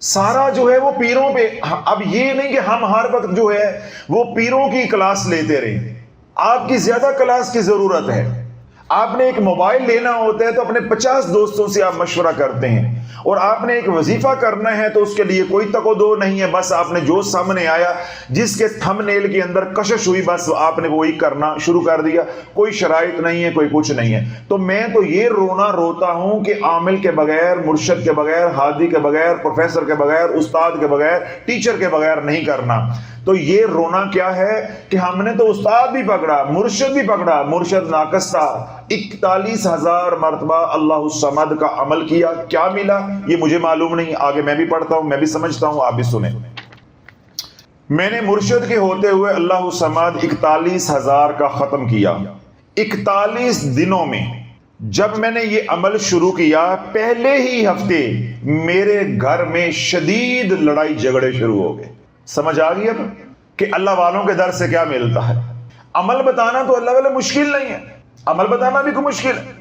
سارا جو ہے وہ پیروں پہ. اب یہ نہیں کہ ہم ہر وقت جو ہے وہ پیروں کی کلاس لیتے رہیں. آپ کی زیادہ کلاس کی ضرورت ہے. آپ نے ایک موبائل لینا ہوتا ہے تو اپنے 50 دوستوں سے آپ مشورہ کرتے ہیں, اور آپ نے ایک وظیفہ کرنا ہے تو اس کے لیے کوئی تک و دو نہیں ہے. بس آپ نے جو سامنے آیا, جس کے تھم نیل کے اندر کشش ہوئی, بس آپ نے وہی کرنا شروع کر دیا. کوئی شرائط نہیں ہے, کوئی کچھ نہیں ہے. تو میں تو یہ رونا روتا ہوں کہ عامل کے بغیر, مرشد کے بغیر, ہادی کے بغیر, پروفیسر کے بغیر, استاد کے بغیر, ٹیچر کے بغیر نہیں کرنا. تو یہ رونا کیا ہے کہ ہم نے تو استاد بھی پکڑا, مرشد بھی پکڑا, مرشد ناقص تھا. 41,000 مرتبہ اللہ الصمد کا عمل کیا, کیا ملا یہ مجھے معلوم نہیں. آگے میں بھی پڑھتا ہوں, میں بھی سمجھتا ہوں, آپ بھی سنیں. میں نے مرشد کے ہوتے ہوئے اللہ الصمد 41,000 کا ختم کیا 41 دنوں میں. جب میں نے یہ عمل شروع کیا, پہلے ہی ہفتے میرے گھر میں شدید لڑائی جھگڑے شروع ہو گئے. سمجھ آ گئی اب کہ اللہ والوں کے در سے کیا ملتا ہے. عمل بتانا تو اللہ والے مشکل نہیں ہے, عمل بتانا بھی کوئی مشکل ہے.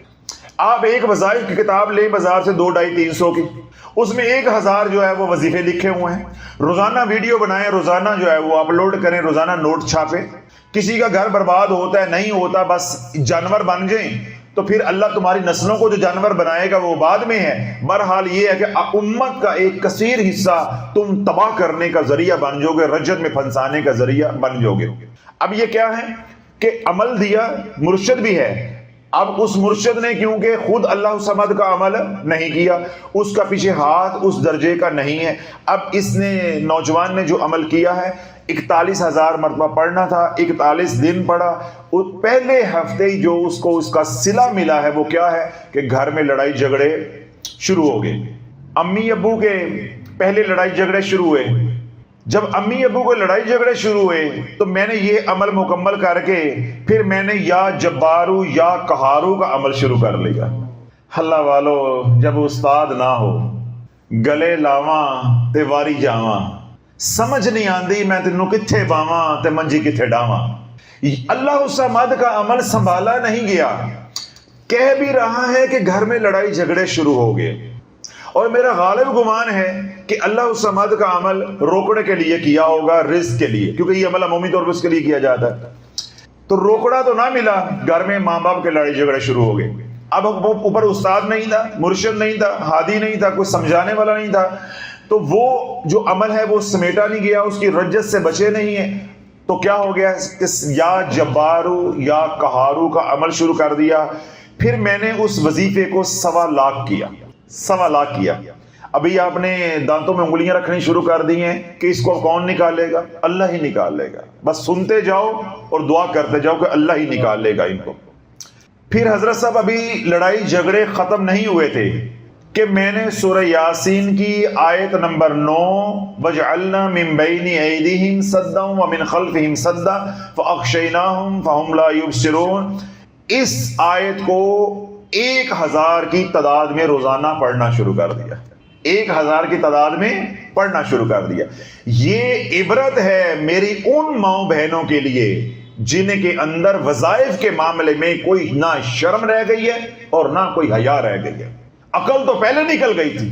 آپ ایک وظائف کی کتاب لیں بازار سے 200-250-300 کی, اس میں 1,000 جو ہے وہ وظیفے لکھے ہوئے ہیں. روزانہ ویڈیو بنائیں, روزانہ جو ہے وہ اپلوڈ کریں, روزانہ نوٹ چھاپیں. کسی کا گھر برباد ہوتا ہے, نہیں ہوتا, بس جانور بن جائیں تو پھر اللہ تمہاری نسلوں کو جو جانور بنائے گا وہ بعد میں ہے. بہرحال یہ ہے کہ امت کا ایک کثیر حصہ تم تباہ کرنے کا ذریعہ بن جاؤ گے, رجت میں پھنسانے کا ذریعہ بن جاؤ گے. اب یہ کیا ہے کہ عمل دیا, مرشد بھی ہے. اب اس مرشد نے کیونکہ خود اللہ صمد کا عمل نہیں کیا, اس کا پیچھے ہاتھ اس درجے کا نہیں ہے. اب اس نے, نوجوان نے جو عمل کیا ہے, 41,000 مرتبہ پڑھنا تھا, 41 دن پڑھا. پہلے ہفتے ہی جو اس کو اس کا صلہ ملا ہے وہ کیا ہے کہ گھر میں لڑائی جھگڑے شروع ہو گئے. امی ابو کے پہلے لڑائی جھگڑے شروع ہوئے. جب امی ابو کو لڑائی جھگڑے شروع ہوئے تو میں نے یہ عمل مکمل کر کے پھر میں نے یا جبارو یا قہارو کا عمل شروع کر لیا. اللہ والو, جب استاد نہ ہو گلے لاواں تے واری جاواں, سمجھ نہیں آندی میں تینوں کتھے پاواں تے منجی کتھے ڈاواں. اللہ صمد کا عمل سنبھالا نہیں گیا. کہہ بھی رہا ہے کہ گھر میں لڑائی جھگڑے شروع ہو گئے, اور میرا غالب گمان ہے کہ اللہ صمد کا عمل روکڑے کے لیے کیا ہوگا, رزق کے لیے, کیونکہ یہ عمل عمومی طور پر اس کے لیے کیا جاتا ہے. تو روکڑا تو نہ ملا, گھر میں ماں باپ کے لڑائی جھگڑے شروع ہو گئے. اب اوپر استاد نہیں تھا, مرشد نہیں تھا, ہادی نہیں تھا, کوئی سمجھانے والا نہیں تھا, تو وہ جو عمل ہے وہ سمیٹا نہیں گیا, اس کی رجت سے بچے نہیں ہیں. تو کیا ہو گیا, یا جبارو یا قہارو کا عمل شروع کر دیا. پھر میں نے اس وظیفے کو 1.25 لاکھ کیا, 1.25 لاکھ کیا. ابھی آپ نے دانتوں میں انگلیاں رکھنی شروع کر دی ہیں کہ اس کو کون نکالے گا, اللہ ہی نکال لے گا. بس سنتے جاؤ اور دعا کرتے جاؤ کہ اللہ ہی نکال لے گا ان کو. پھر حضرت صاحب ابھی لڑائی جھگڑے ختم نہیں ہوئے تھے کہ میں نے سورہ یاسین کی آیت نمبر 9 وَجْعَلْنَا مِن بَيْنِ أَيْدِيهِمْ سَدًّا وَمِنْ خَلْفِهِمْ سَدًّا فَأَغْشَيْنَاهُمْ فَهُمْ لَا يُبْصِرُونَ, اس آیت کو 1,000 کی تعداد میں روزانہ پڑھنا شروع کر دیا. 1,000 کی تعداد میں پڑھنا شروع کر دیا. یہ عبرت ہے میری ان ماؤں بہنوں کے لیے جن کے اندر وظائف کے معاملے میں کوئی نہ شرم رہ گئی ہے اور نہ کوئی حیا رہ گئی ہے. عقل تو پہلے نکل گئی تھی.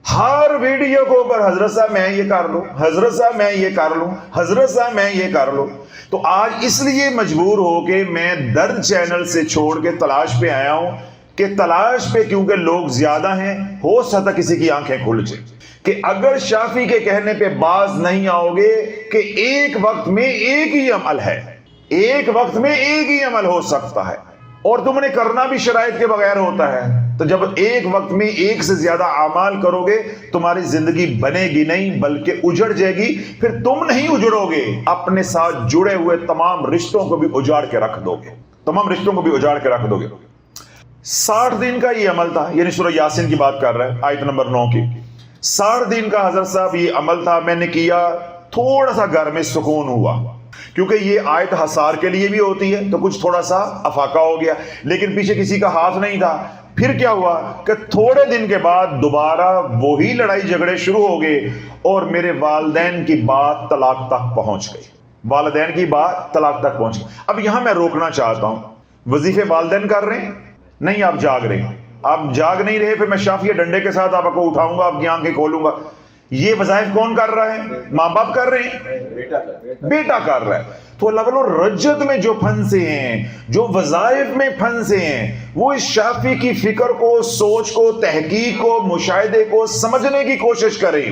ہر ویڈیو کو اوپر حضرت صاحب میں یہ کر لوں, حضرت صاحب میں یہ کر لوں, حضرت صاحب میں یہ کر لوں. تو آج اس لیے مجبور ہو کے میں درد چینل سے چھوڑ کے تلاش پہ آیا ہوں کہ تلاش پہ کیونکہ لوگ زیادہ ہیں, ہو سکتا کسی کی آنکھیں کھل جائیں کہ اگر شافی کے کہنے پہ باز نہیں آؤ گے کہ ایک وقت میں ایک ہی عمل ہے, ایک وقت میں ایک ہی عمل ہو سکتا ہے, اور تم نے کرنا بھی شرائط کے بغیر ہوتا ہے. تو جب ایک وقت میں ایک سے زیادہ اعمال کرو گے تمہاری زندگی بنے گی نہیں بلکہ اجڑ جائے گی. پھر تم نہیں اجڑو گے, اپنے ساتھ جڑے ہوئے تمام رشتوں کو بھی اجاڑ کے رکھ دو گے, تمام رشتوں کو بھی اجاڑ کے رکھ دو گے. 60 دن کا یہ عمل تھا, یعنی سورہ یاسین کی بات کر رہے ہیں, آیت نمبر 9 کی. 60 دن کا حضرت صاحب یہ عمل تھا. میں نے کیا, تھوڑا سا گھر میں سکون ہوا, کیونکہ یہ آیت حصار کے لیے بھی ہوتی ہے تو کچھ تھوڑا سا افاقہ ہو گیا, لیکن پیچھے کسی کا ہاتھ نہیں تھا. پھر کیا ہوا کہ تھوڑے دن کے بعد دوبارہ وہی لڑائی جھگڑے شروع ہو گئے, اور میرے والدین کی بات طلاق تک پہنچ گئی, والدین کی بات طلاق تک پہنچ گئی. اب یہاں میں روکنا چاہتا ہوں, وظیفے والدین کر رہے ہیں, نہیں آپ جاگ رہے ہیں, آپ جاگ نہیں رہے, پھر میں شافیہ ڈنڈے کے ساتھ آپ کو اٹھاؤں گا, آپ کی آنکھیں کھولوں گا. یہ وظائف کون کر رہا ہے؟ ماں باپ کر رہے ہیں، بیٹا کر رہا ہے۔ تو اللہ والوں رجت میں جو پھنسے ہیں، جو وظائف میں پھنسے ہیں، وہ اس شافی کی فکر کو، سوچ کو، تحقیق کو، مشاہدے کو سمجھنے کی کوشش کریں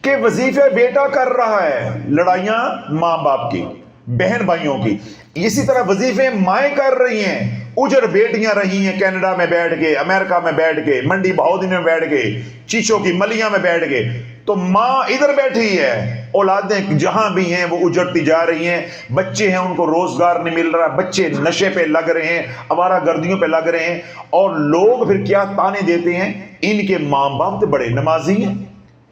کہ وظیفہ بیٹا کر رہا ہے، لڑائیاں ماں باپ کی، بہن بھائیوں کی، اسی طرح وظیفے مائیں کر رہی ہیں، اجڑ بیٹیاں رہی ہیں کینیڈا میں بیٹھ کے، امریکہ میں بیٹھ کے، منڈی بہودی میں بیٹھ کے، چیچوں کی ملیاں میں بیٹھ کے، تو ماں ادھر بیٹھی ہے، اولادیں جہاں بھی ہیں وہ اجڑتی جا رہی ہیں، بچے ہیں ان کو روزگار نہیں مل رہا، بچے نشے پہ لگ رہے ہیں، آوارہ گردیوں پہ لگ رہے ہیں، اور لوگ پھر کیا تانے دیتے ہیں؟ ان کے ماں باپ تو بڑے نمازی ہیں،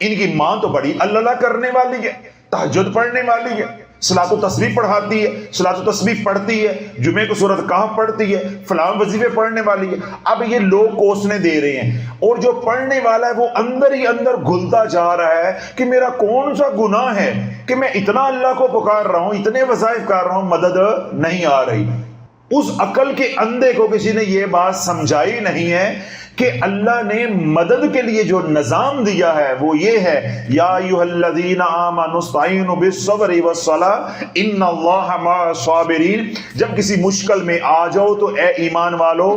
ان کی ماں تو بڑی اللہ کرنے والی ہے، تہجد پڑھنے والی ہے، صلاۃ و تسبیح پڑھاتی ہے، صلاۃ و تسبیح پڑھتی ہے، جمعے کو سورۃ کہف پڑھتی ہے، فلاں وظیفے پڑھنے والی ہے۔ اب یہ لوگ کوسنے دے رہے ہیں، اور جو پڑھنے والا ہے وہ اندر ہی اندر گھلتا جا رہا ہے کہ میرا کون سا گناہ ہے کہ میں اتنا اللہ کو پکار رہا ہوں، اتنے وظائف کر رہا ہوں، مدد نہیں آ رہی۔ اس عقل کے اندھے کو کسی نے یہ بات سمجھائی نہیں ہے کہ اللہ نے مدد کے لیے جو نظام دیا ہے وہ یہ ہے، یا ایھا الذین آمنوا استعینوا بالصبر والصلاۃ ان اللہ مع الصابرین۔ جب کسی مشکل میں آ جاؤ تو اے ایمان والو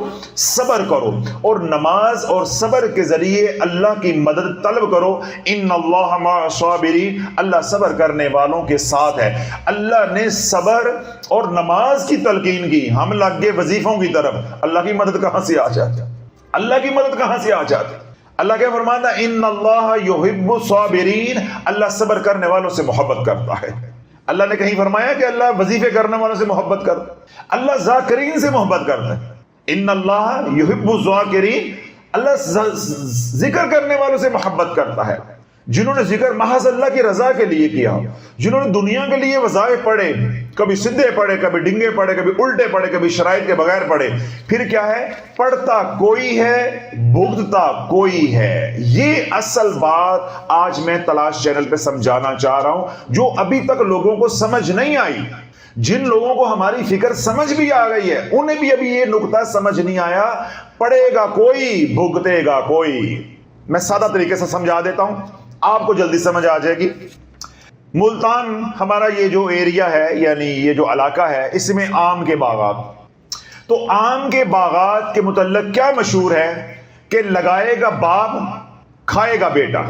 صبر کرو، اور نماز اور صبر کے ذریعے اللہ کی مدد طلب کرو، ان اللہ مع الصابرین، اللہ صبر کرنے والوں کے ساتھ ہے۔ اللہ نے صبر اور نماز کی تلقین کی، ہم لگ گئے وظیفوں کی طرف، اللہ کی مدد کہاں سے آ جاتی؟ اللہ کی مدد کہاں سے آ جاتی؟ اللہ کیا فرماتا ہے؟ ان اللہ یحب الصابرین، اللہ صبر کرنے والوں سے محبت کرتا ہے۔ اللہ نے کہیں فرمایا کہ اللہ وظیفے کرنے والوں سے محبت کرتا ہے؟ اللہ ذاکرین سے محبت کرتا ہے۔ ان اللہ یحب الذاکرین، اللہ ذکر کرنے والوں سے محبت کرتا ہے، جنہوں نے ذکر محض اللہ کی رضا کے لیے کیا، جنہوں نے دنیا کے لیے وظائف پڑھے، کبھی سدھے پڑھے، کبھی ڈنگے پڑھے، کبھی الٹے پڑھے، کبھی شرائط کے بغیر پڑھے، پھر کیا ہے؟ پڑھتا کوئی ہے، بھگتتا کوئی ہے۔ یہ اصل بات آج میں تلاش چینل پہ سمجھانا چاہ رہا ہوں، جو ابھی تک لوگوں کو سمجھ نہیں آئی۔ جن لوگوں کو ہماری فکر سمجھ بھی آ گئی ہے، انہیں بھی ابھی یہ نقطہ سمجھ نہیں آیا، پڑھے گا کوئی، بھگتے گا کوئی۔ میں سادہ طریقے سے سمجھا دیتا ہوں، آپ کو جلدی سمجھ آ جائے گی۔ ملتان ہمارا یہ جو ایریا ہے، یعنی یہ جو علاقہ ہے، اس میں آم کے باغات، تو آم کے باغات کے متعلق کیا مشہور ہے کہ لگائے گا باپ، کھائے گا بیٹا،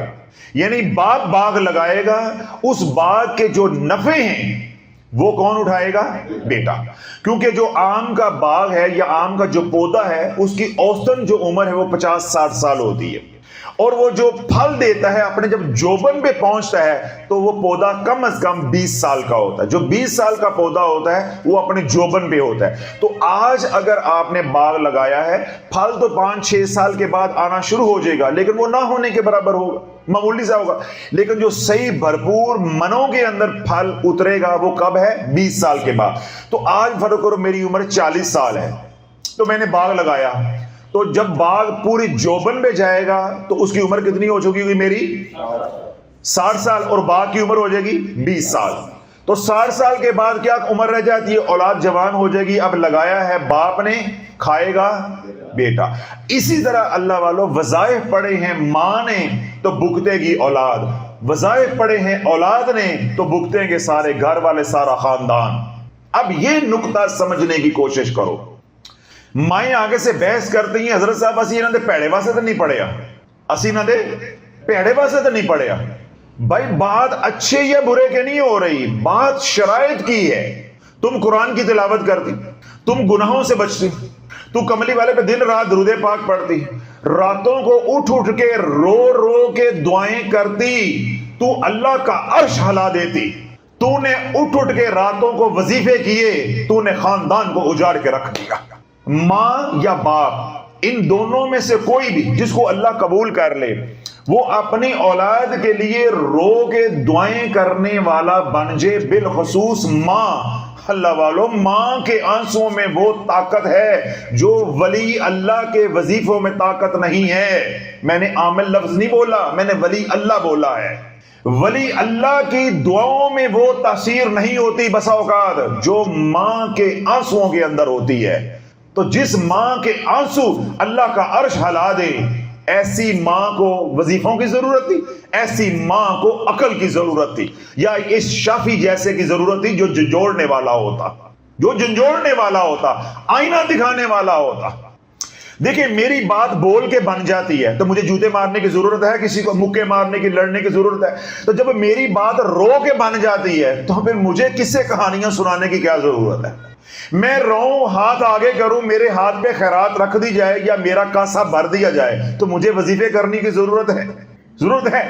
یعنی باپ باغ لگائے گا، اس باغ کے جو نفع ہیں وہ کون اٹھائے گا؟ بیٹا۔ کیونکہ جو آم کا باغ ہے یا آم کا جو پودا ہے، اس کی اوسطن جو عمر ہے وہ 50-60 سال ہوتی ہے، اور وہ جو پھل دیتا ہے اپنے جب جوبن پہ پہنچتا ہے تو وہ پودا کم از کم 20 سال کا ہوتا ہے۔ جو 20 سال کا پودا ہوتا ہے وہ اپنے جوبن پہ ہوتا ہے۔ تو آج اگر آپ نے باغ لگایا ہے، پھل تو 5-6 سال کے بعد آنا شروع ہو جائے گا، لیکن وہ نہ ہونے کے برابر ہوگا، معمولی سا ہوگا، لیکن جو صحیح بھرپور منوں کے اندر پھل اترے گا وہ کب ہے؟ 20 سال کے بعد۔ تو آج فرض کرو میری عمر 40 سال ہے، تو میں نے باغ لگایا، تو جب باغ پوری جوبن پہ جائے گا تو اس کی عمر کتنی ہو چکی ہوگی؟ میری 60 سال، اور باغ کی عمر ہو جائے گی 20 سال۔ تو 60 سال کے بعد کیا عمر رہ جاتی ہے؟ اولاد جوان ہو جائے گی۔ اب لگایا ہے باپ نے، کھائے گا بیٹا۔ اسی طرح اللہ والوں وظائف پڑے ہیں ماں نے تو بھگتے گی اولاد، وظائف پڑے ہیں اولاد نے تو بھگتیں گے سارے گھر والے، سارا خاندان۔ اب یہ نقطہ سمجھنے کی کوشش کرو۔ مائیں آگے سے بحث کرتی ہیں، حضرت صاحب اسی نہ دے پیڑے واسطے تو نہیں پڑھیا، اسی نہ دے پیڑے واسطے تو نہیں پڑھیا۔ بھائی بات اچھے یا برے کے نہیں ہو رہی، بات شرائط کی ہے۔ تم قرآن کی تلاوت کرتی، تم گناہوں سے بچتی، تو کملی والے پہ دن رات درود پاک پڑھتی، راتوں کو اٹھ اٹھ کے رو رو کے دعائیں کرتی، تو اللہ کا عرش ہلا دیتی، تو نے اٹھ اٹھ کے راتوں کو وظیفے کیے، تو نے خاندان کو اجاڑ کے رکھ دیا۔ ماں یا باپ، ان دونوں میں سے کوئی بھی جس کو اللہ قبول کر لے، وہ اپنی اولاد کے لیے رو کے دعائیں کرنے والا بن جائے، بالخصوص ماں۔ اللہ والوں، ماں کے آنسوں میں وہ طاقت ہے جو ولی اللہ کے وظیفوں میں طاقت نہیں ہے۔ میں نے عامل لفظ نہیں بولا، میں نے ولی اللہ بولا ہے۔ ولی اللہ کی دعاؤں میں وہ تاثیر نہیں ہوتی بسا اوقات جو ماں کے آنسوؤں کے اندر ہوتی ہے۔ تو جس ماں کے آنسو اللہ کا عرش ہلا دے، ایسی ماں کو وظیفوں کی ضرورت تھی، ایسی ماں کو عقل کی ضرورت تھی، یا اس شافی جیسے کی ضرورت تھی جو جھنجھوڑنے والا ہوتا، جو جھنجھوڑنے والا ہوتا، آئینہ دکھانے والا ہوتا۔ دیکھیں میری بات بول کے بن جاتی ہے تو مجھے جوتے مارنے کی ضرورت ہے، کسی کو مکے مارنے کی، لڑنے کی ضرورت ہے؟ تو جب میری بات رو کے بن جاتی ہے تو پھر مجھے کس سے کہانیاں سنانے کی کیا ضرورت ہے؟ میں روؤں، ہاتھ آگے کروں، میرے ہاتھ پہ خیرات رکھ دی جائے یا میرا کاسا بھر دیا جائے تو مجھے وظیفے کرنے کی ضرورت ہے؟ ضرورت ہے؟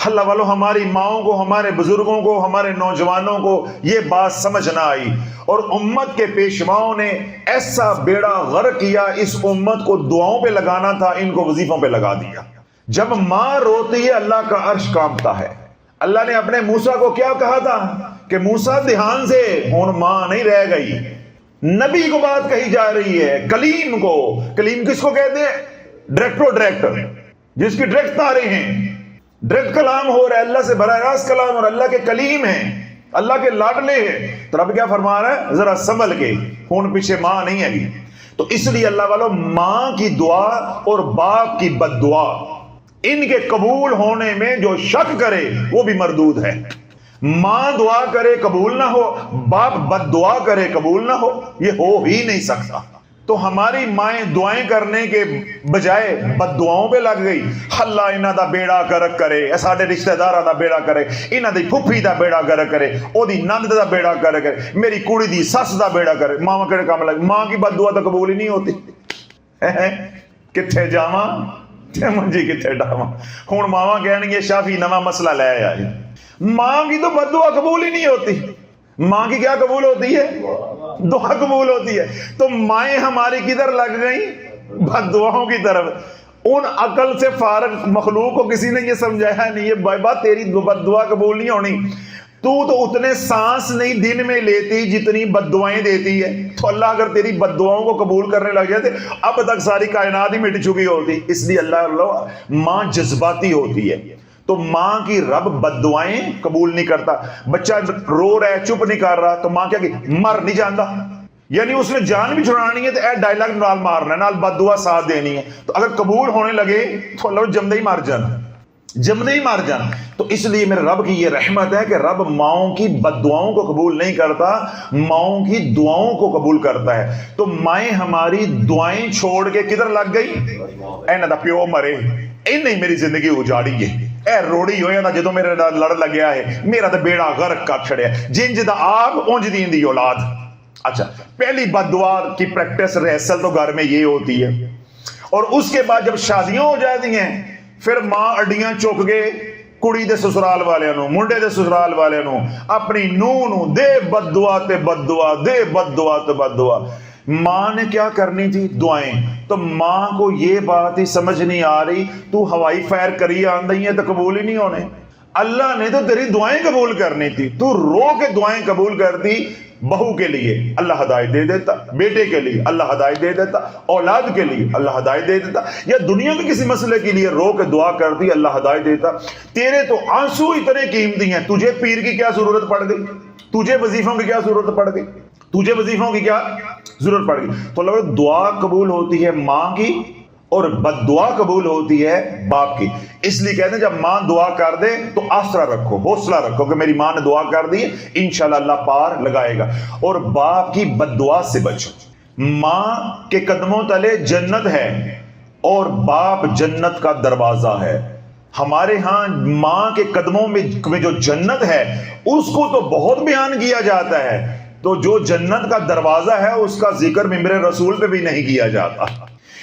اللہ والو، ہماری ماؤں کو، ہمارے بزرگوں کو، ہمارے نوجوانوں کو یہ بات سمجھ نہ آئی، اور امت کے پیشواؤں نے ایسا بیڑا غرق کیا، اس امت کو دعاؤں پہ لگانا تھا، ان کو وظیفوں پہ لگا دیا۔ جب ماں روتی ہے اللہ کا عرش کانپتا ہے۔ اللہ نے اپنے موسیٰ کو کیا کہا تھا کہ موسیٰ دھیان سے، ہن ماں نہیں رہ گئی، نبی کو بات کہی جا رہی ہے، کلیم کو۔ کلیم کس کو کہتے ہیں؟ ڈائریکٹر، جس کی ڈائریکٹ تاریں ہیں، ڈائریکٹ کلام ہو رہا ہے، اللہ سے براہ راست کلام، اور اللہ کے کلیم ہیں، اللہ کے لاڈلے ہیں۔ تو رب کیا فرما رہا ہے؟ ذرا سنبھل کے، ہون پیچھے ماں نہیں ہے۔ تو اس لیے اللہ والو، ماں کی دعا اور باپ کی بد دعا، ان کے قبول ہونے میں جو شک کرے وہ بھی مردود ہے۔ ماں دعا کرے قبول نہ ہو، باپ بد دعا کرے قبول نہ ہو، یہ ہو ہی نہیں سکتا۔ تو ہماری مائیں دعائیں کرنے کے بجائے بد دعاؤں پہ لگ گئی۔ اللہ انہاں دا بیڑا گرک کرے، ساڈے رشتہ داراں دا بیڑا کرے، انہاں دی پھپھی دا بیڑا گرک کرے، او دی نند دا بیڑا گرک کرے، میری کڑی دی سس دا بیڑا کرے۔ ماں کہڑے کام لگ؟ ماں کی بد دعا تو قبول ہی نہیں ہوتی۔ کتھے جاواں تے منجی کتھے ڈاواں؟ ہن ماواں کہن گے شافی نواں مسئلہ لے آیا جی۔ ماں کی تو بد دعا قبول ہی نہیں ہوتی۔ ماں کی کیا قبول ہوتی ہے؟ دعا قبول ہوتی ہے۔ تو مائیں ہماری کدھر لگ گئیں؟ بد دعاؤں کی طرف۔ ان عقل سے فارغ مخلوق کو کسی نے یہ سمجھایا نہیں، یہ بابا تیری بد دعا قبول نہیں ہونی، تو اتنے سانس نہیں دن میں لیتی جتنی بد دعائیں دیتی ہے۔ تو اللہ اگر تیری بد دعاؤں کو قبول کرنے لگ جاتے اب تک ساری کائنات ہی مٹ چکی ہوتی۔ اس لیے اللہ ماں جذباتی ہوتی ہے، تو ماں کی رب بد دعائیں قبول نہیں کرتا۔ بچہ رو رہا ہے، چپ نہیں کر رہا، تو ماں کیا کہ مر نہیں جاندہ، یعنی اس نے جان بھی چھڑانی ہے تو اے ڈائلاگ نال مارنا ہے، نال بد دعا ساتھ دینی ہے۔ تو اگر قبول ہونے لگے تو اللہ جمدے ہی مار جانا، جمدے ہی مار جانا۔ تو اس لیے میرے رب کی یہ رحمت ہے کہ رب ماؤں کی بد دعاؤں کو قبول نہیں کرتا، ماؤں کی دعاؤں کو قبول کرتا ہے۔ تو مائیں ہماری دعائیں چھوڑ کے کدھر لگ گئی؟ اے نہ دا پیو مرے، اے نہیں میری زندگی اجاڑی ہے، اے روڑی ہویا نا جدو میرے لڑ لگیا ہے، میرا تو بیڑا غرق کر چھڑیا، جنج دا آپ اونج دین دی اولاد۔ اچھا، پہلی بد دعا کی پریکٹس ریحصل تو گھر میں یہ ہوتی ہے، اور اس کے بعد جب شادیاں ہو جاتی ہیں پھر ماں اڈیاں چک گئے کڑی دے سسرال والے نو، منڈے دے سسرال والے نو، اپنی نوں نو دے بد دعا تے بد دعا، دے بد دعا تے بد دعا۔ ماں نے کیا کرنی تھی؟ دعائیں۔ تو ماں کو یہ بات ہی سمجھ نہیں آ رہی، تو ہوائی فائر کری آن دئی ہے تو قبول ہی نہیں ہونے۔ اللہ نے تو تیری دعائیں قبول کرنی تھی، تو رو کے دعائیں قبول کرتی۔ بہو کے لیے اللہ ہدایت دے دیتا، بیٹے کے لیے اللہ ہدایت دے دیتا، اولاد کے لیے اللہ ہدایت دے دیتا، یا دنیا کے کسی مسئلے کے لیے رو کے دعا کرتی اللہ ہدایت دیتا۔ تیرے تو آنسو اتنے قیمتی ہیں، تجھے پیر کی کیا ضرورت پڑ گئی؟ تجھے وظیفوں کی کیا ضرورت پڑ گئی؟ تجھے وظیفوں کی کیا ضرورت پڑ گئی؟ تو اللہ دعا قبول ہوتی ہے ماں کی اور بد دعا قبول ہوتی ہے باپ کی۔ اس لیے کہتے ہیں جب ماں دعا کر دے تو آسرا رکھو، حوصلہ رکھو کہ میری ماں نے دعا کر دی ہے، انشاءاللہ اللہ پار لگائے گا۔ اور باپ کی بد دعا سے بچو۔ ماں کے قدموں تلے جنت ہے اور باپ جنت کا دروازہ ہے۔ ہمارے ہاں ماں کے قدموں میں جو جنت ہے اس کو تو بہت بیان کیا جاتا ہے، تو جو جنت کا دروازہ ہے اس کا ذکر ممبر رسول پہ بھی نہیں کیا جاتا۔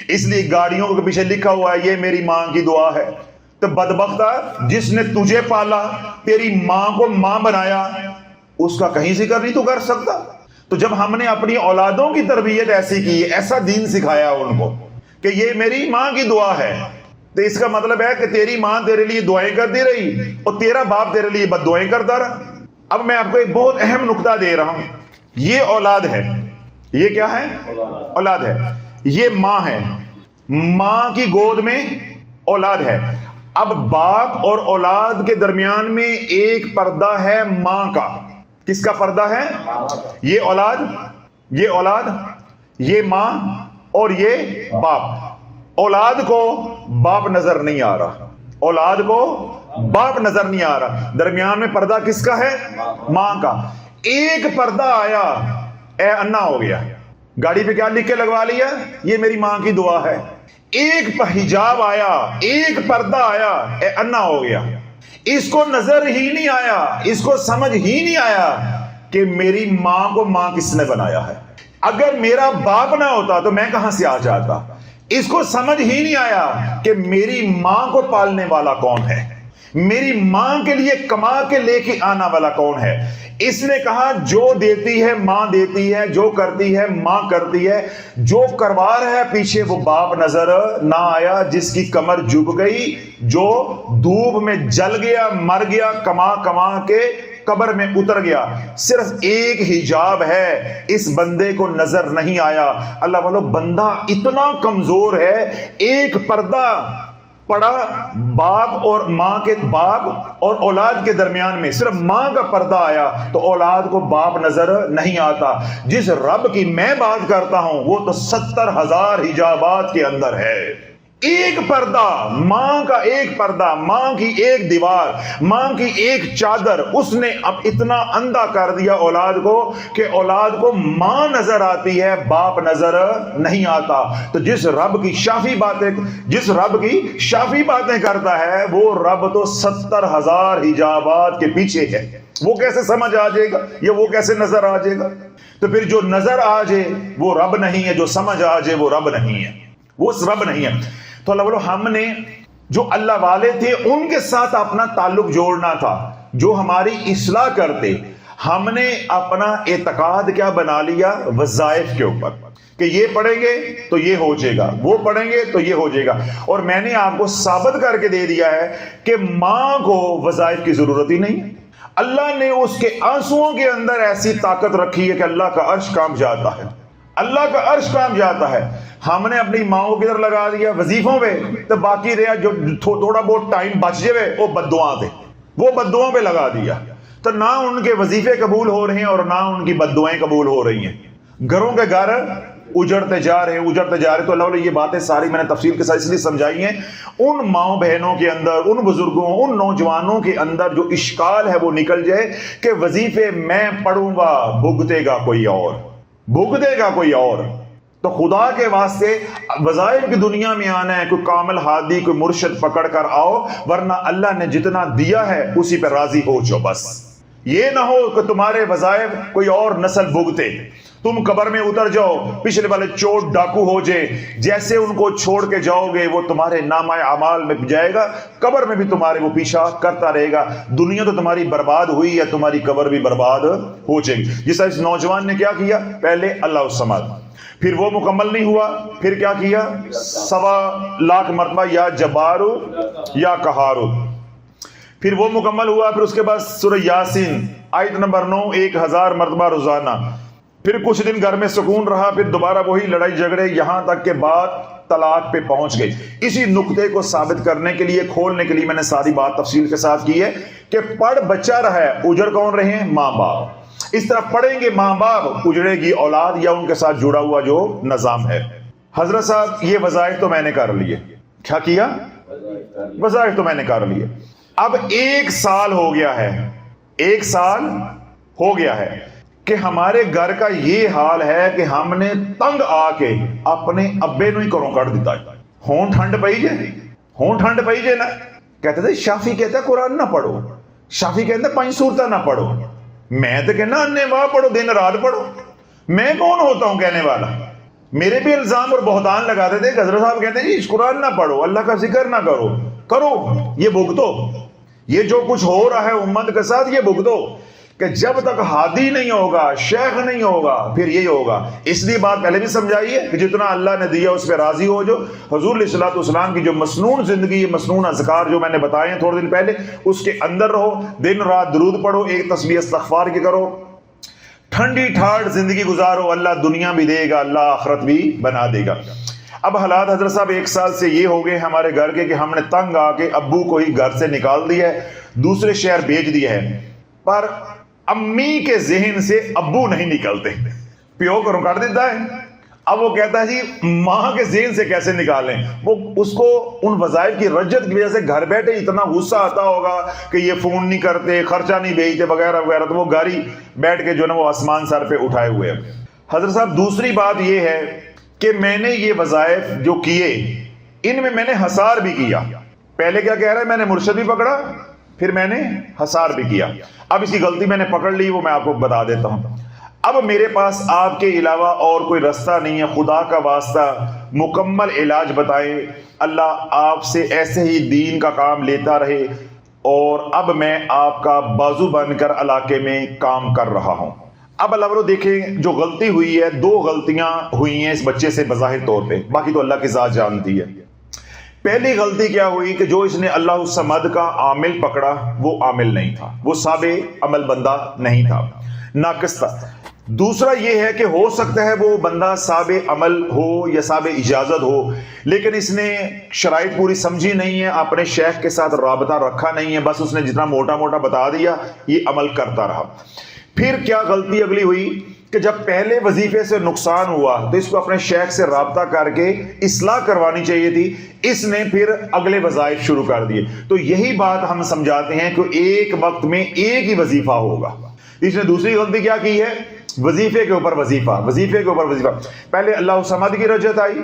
اس لیے گاڑیوں کے پیچھے لکھا ہوا ہے یہ میری ماں کی دعا ہے۔ تو بدبختہ جس نے تجھے پالا، تیری ماں کو ماں بنایا، اس کا کہیں ذکر نہیں تو کر سکتا۔ تو جب ہم نے اپنی اولادوں کی تربیت ایسی کی، ایسا دین سکھایا ان کو کہ یہ میری ماں کی دعا ہے، تو اس کا مطلب ہے کہ تیری ماں تیرے لیے دعائیں کرتی رہی اور تیرا باپ تیرے لیے بد دعائیں کرتا رہا۔ اب میں آپ کو ایک بہت اہم نقطہ دے رہا ہوں، یہ اولاد ہے، یہ کیا ہے؟ اولاد ہے، یہ ماں ہے، ماں کی گود میں اولاد ہے۔ اب باپ اور اولاد کے درمیان میں ایک پردہ ہے ماں کا۔ کس کا پردہ ہے؟ یہ اولاد، یہ اولاد، یہ ماں اور یہ باپ۔ اولاد کو باپ نظر نہیں آ رہا، اولاد کو باپ نظر نہیں آ رہا، درمیان میں پردہ کس کا ہے؟ ماں کا۔ ایک پردہ آیا، اے انا ہو گیا، گاڑی پہ کیا لکھ کے لگوا لیا؟ یہ میری ماں کی دعا ہے۔ ایک حجاب آیا، ایک پردہ آیا، اے انا ہو گیا۔ اس کو نظر ہی نہیں آیا، اس کو سمجھ ہی نہیں آیا کہ میری ماں کو ماں کس نے بنایا ہے۔ اگر میرا باپ نہ ہوتا تو میں کہاں سے آ جاتا؟ اس کو سمجھ ہی نہیں آیا کہ میری ماں کو پالنے والا کون ہے، میری ماں کے لیے کما کے لے کے آنا والا کون ہے۔ اس نے کہا جو دیتی ہے ماں دیتی ہے، جو کرتی ہے ماں کرتی ہے، جو کروا رہا ہے پیچھے وہ باپ نظر نہ آیا، جس کی کمر جھک گئی، جو دھوپ میں جل گیا، مر گیا، کما کما کے قبر میں اتر گیا، صرف ایک حجاب ہے، اس بندے کو نظر نہیں آیا۔ اللہ والو، بندہ اتنا کمزور ہے، ایک پردہ پڑا باپ اور ماں کے، باپ اور اولاد کے درمیان میں صرف ماں کا پردہ آیا تو اولاد کو باپ نظر نہیں آتا۔ جس رب کی میں بات کرتا ہوں وہ تو 70,000 حجابات کے اندر ہے۔ ایک پردہ، ماں کا ایک پردہ، ماں کی ایک دیوار، ماں کی ایک چادر، اس نے اب اتنا اندھا کر دیا اولاد کو کہ اولاد کو ماں نظر آتی ہے، باپ نظر نہیں آتا۔ تو جس رب کی شافی باتیں کرتا ہے وہ رب تو 70,000 حجابات کے پیچھے ہے۔ وہ کیسے سمجھ آ جائے گا یا وہ کیسے نظر آ جائے گا؟ تو پھر جو نظر آ جائے وہ رب نہیں ہے، جو سمجھ آ جائے وہ رب نہیں ہے، وہ اس رب نہیں ہے۔ تو اللہ بولو، ہم نے جو اللہ والے تھے ان کے ساتھ اپنا تعلق جوڑنا تھا، جو ہماری اصلاح کرتے۔ ہم نے اپنا اعتقاد کیا بنا لیا؟ وظائف کے اوپر، کہ یہ پڑھیں گے تو یہ ہو جائے گا، وہ پڑھیں گے تو یہ ہو جائے گا۔ اور میں نے آپ کو ثابت کر کے دے دیا ہے کہ ماں کو وظائف کی ضرورت ہی نہیں۔ اللہ نے اس کے آنسوؤں کے اندر ایسی طاقت رکھی ہے کہ اللہ کا عرش کانپ جاتا ہے، اللہ کا عرش کانپ جاتا ہے۔ ہم نے اپنی ماؤں کی طرف لگا دیا وظیفوں پہ، تو باقی رہا جو تھوڑا بہت ٹائم بچ جائے وہ بددعاؤں تھے، وہ بددعاؤں پہ لگا دیا۔ تو نہ ان کے وظیفے قبول ہو رہے ہیں اور نہ ان کی بددعائیں قبول ہو رہی ہیں۔ گھروں کے گھر اجڑتے جا رہے اجڑتے جا رہے۔ تو اللہ علیہ یہ باتیں ساری میں نے تفصیل کے ساتھ اس لیے سمجھائی ہیں، ان ماؤں بہنوں کے اندر، ان بزرگوں، ان نوجوانوں کے اندر جو اشکال ہے وہ نکل جائے کہ وظیفے میں پڑھوں گا، بھگتے گا کوئی اور، بھگتے گا کوئی اور۔ تو خدا کے واسطے وظائف کی دنیا میں آنا ہے، کوئی کامل ہادی، کوئی مرشد پکڑ کر آؤ، ورنہ اللہ نے جتنا دیا ہے اسی پہ راضی ہو جو بس۔ یہ نہ ہو کہ تمہارے وظائف کوئی اور نسل بھگتے، تم قبر میں اتر جاؤ، پچھلے والے چور ڈاکو ہو جائے، جیسے ان کو چھوڑ کے جاؤ گے وہ تمہارے نامہ اعمال میں جائے گا، قبر میں بھی تمہارے وہ پیچھا کرتا رہے گا۔ دنیا تو تمہاری برباد ہوئی ہے، تمہاری قبر بھی برباد ہو جائے گی۔ جس طرح اس نوجوان نے کیا کیا، پہلے اللہ الصمد، پھر وہ مکمل نہیں ہوا، پھر کیا کیا، 1.25 مرتبہ یا جبارو یا کہارو، پھر وہ مکمل ہوا، پھر اس کے بعد سورہ یاسین آیت نمبر 9 1000 مرتبہ روزانہ، پھر کچھ دن گھر میں سکون رہا، پھر دوبارہ وہی لڑائی جھگڑے، یہاں تک کہ بات طلاق پہ پہنچ گئی۔ اسی نقطے کو ثابت کرنے کے لیے، کھولنے کے لیے میں نے ساری بات تفصیل کے ساتھ کی ہے کہ پڑھ بچہ رہا ہے، اجڑ کون رہے ہیں؟ ماں باپ۔ اس طرح پڑھیں گے ماں باپ، اجڑے گی اولاد یا ان کے ساتھ جڑا ہوا جو نظام ہے۔ حضرت صاحب یہ وظائف تو میں نے کر لیے، کیا کیا؟ وظائف تو میں نے کر لیے۔ اب 1 سال ہو گیا ہے، 1 سال ہو گیا ہے کہ ہمارے گھر کا یہ حال ہے کہ ہم نے تنگ آ کے اپنے ابے نو ہی کروں کر دیتا ہے۔ ہون ٹھنڈ پئی جائے، ہون ٹھنڈ پئی جائے نا، کہتے تھے شافی کہتا ہے قرآن نہ پڑھو، شافی کہتا ہے 5 سورتیں نہ پڑھو، میں تو کہنا انے واہ پڑھو، دن رات پڑھو۔ میں کون ہوتا ہوں کہنے والا؟ میرے بھی الزام اور بہتان لگاتے تھے کہ حضرت صاحب کہتے ہیں جی قرآن نہ پڑھو، اللہ کا ذکر نہ کرو، کرو یہ بھگتو، یہ جو کچھ ہو رہا ہے امت کے ساتھ یہ بھگتو، کہ جب تک ہادی نہیں ہوگا، شیخ نہیں ہوگا، پھر یہی ہوگا۔ اس لیے بات پہلے بھی سمجھائی ہے کہ جتنا اللہ نے دیا اس پہ راضی ہو جو۔ حضور علیہ الصلوۃ والسلام کی جو مسنون زندگی، مسنون اذکار جو میں نے بتائے ہیں تھوڑے دن پہلے، اس کے اندر رہو، دن رات درود پڑھو، ایک تسبیح استغفار کی کرو، ٹھنڈی ٹھاٹ زندگی گزارو، اللہ دنیا بھی دے گا، اللہ آخرت بھی بنا دے گا۔ اب حالات حضرت صاحب 1 سال سے یہ ہو گئے ہمارے گھر کے کہ ہم نے تنگ آ کے ابو کو ہی گھر سے نکال دیا ہے، دوسرے شہر بھیج دیا ہے، پر امی کے ذہن سے ابو نہیں نکلتے۔ پیو کروں کر دیتا ہے، اب وہ کہتا ہے جی ماں کے ذہن سے کیسے نکالیں، وہ اس کو ان وظائف کی رجت کی وجہ سے گھر بیٹھے اتنا غصہ آتا ہوگا کہ یہ فون نہیں کرتے، خرچہ نہیں بھیجتے وغیرہ وغیرہ، تو وہ گاڑی بیٹھ کے جو نا وہ آسمان سر پہ اٹھائے ہوئے ہیں۔ حضرت صاحب دوسری بات یہ ہے کہ میں نے یہ وظائف جو کیے ان میں نے حصار بھی کیا۔ پہلے کیا کہہ رہا ہے، میں نے مرشد بھی پکڑا، پھر میں نے حصار بھی کیا۔ اب اس کی غلطی میں نے پکڑ لی، وہ میں آپ کو بتا دیتا ہوں۔ اب میرے پاس آپ کے علاوہ اور کوئی رستہ نہیں ہے، خدا کا واسطہ مکمل علاج بتائیں، اللہ آپ سے ایسے ہی دین کا کام لیتا رہے، اور اب میں آپ کا بازو بن کر علاقے میں کام کر رہا ہوں۔ اب اللہ دیکھیں جو غلطی ہوئی ہے، دو غلطیاں ہوئی ہیں اس بچے سے بظاہر طور پہ، باقی تو اللہ کی ذات جانتی ہے۔ پہلی غلطی کیا ہوئی کہ جو اس نے اللہ الصمد کا عامل پکڑا وہ عامل نہیں تھا، وہ صابع عمل بندہ نہیں تھا، ناقص تھا۔ دوسرا یہ ہے کہ ہو سکتا ہے وہ بندہ صابع عمل ہو یا صابع اجازت ہو، لیکن اس نے شرائط پوری سمجھی نہیں ہے، اپنے شیخ کے ساتھ رابطہ رکھا نہیں ہے، بس اس نے جتنا موٹا موٹا بتا دیا یہ عمل کرتا رہا۔ پھر کیا غلطی اگلی ہوئی کہ جب پہلے وظیفے سے نقصان ہوا تو اس کو اپنے شیخ سے رابطہ کر کے اصلاح کروانی چاہیے تھی، اس نے پھر اگلے وظائف شروع کر دیے۔ تو یہی بات ہم سمجھاتے ہیں کہ ایک وقت میں ایک ہی وظیفہ ہوگا۔ اس نے دوسری غلطی کیا کی ہے، وظیفے کے اوپر وظیفہ، وظیفے کے اوپر وظیفہ۔ پہلے اللہ الصمد کی رجت آئی،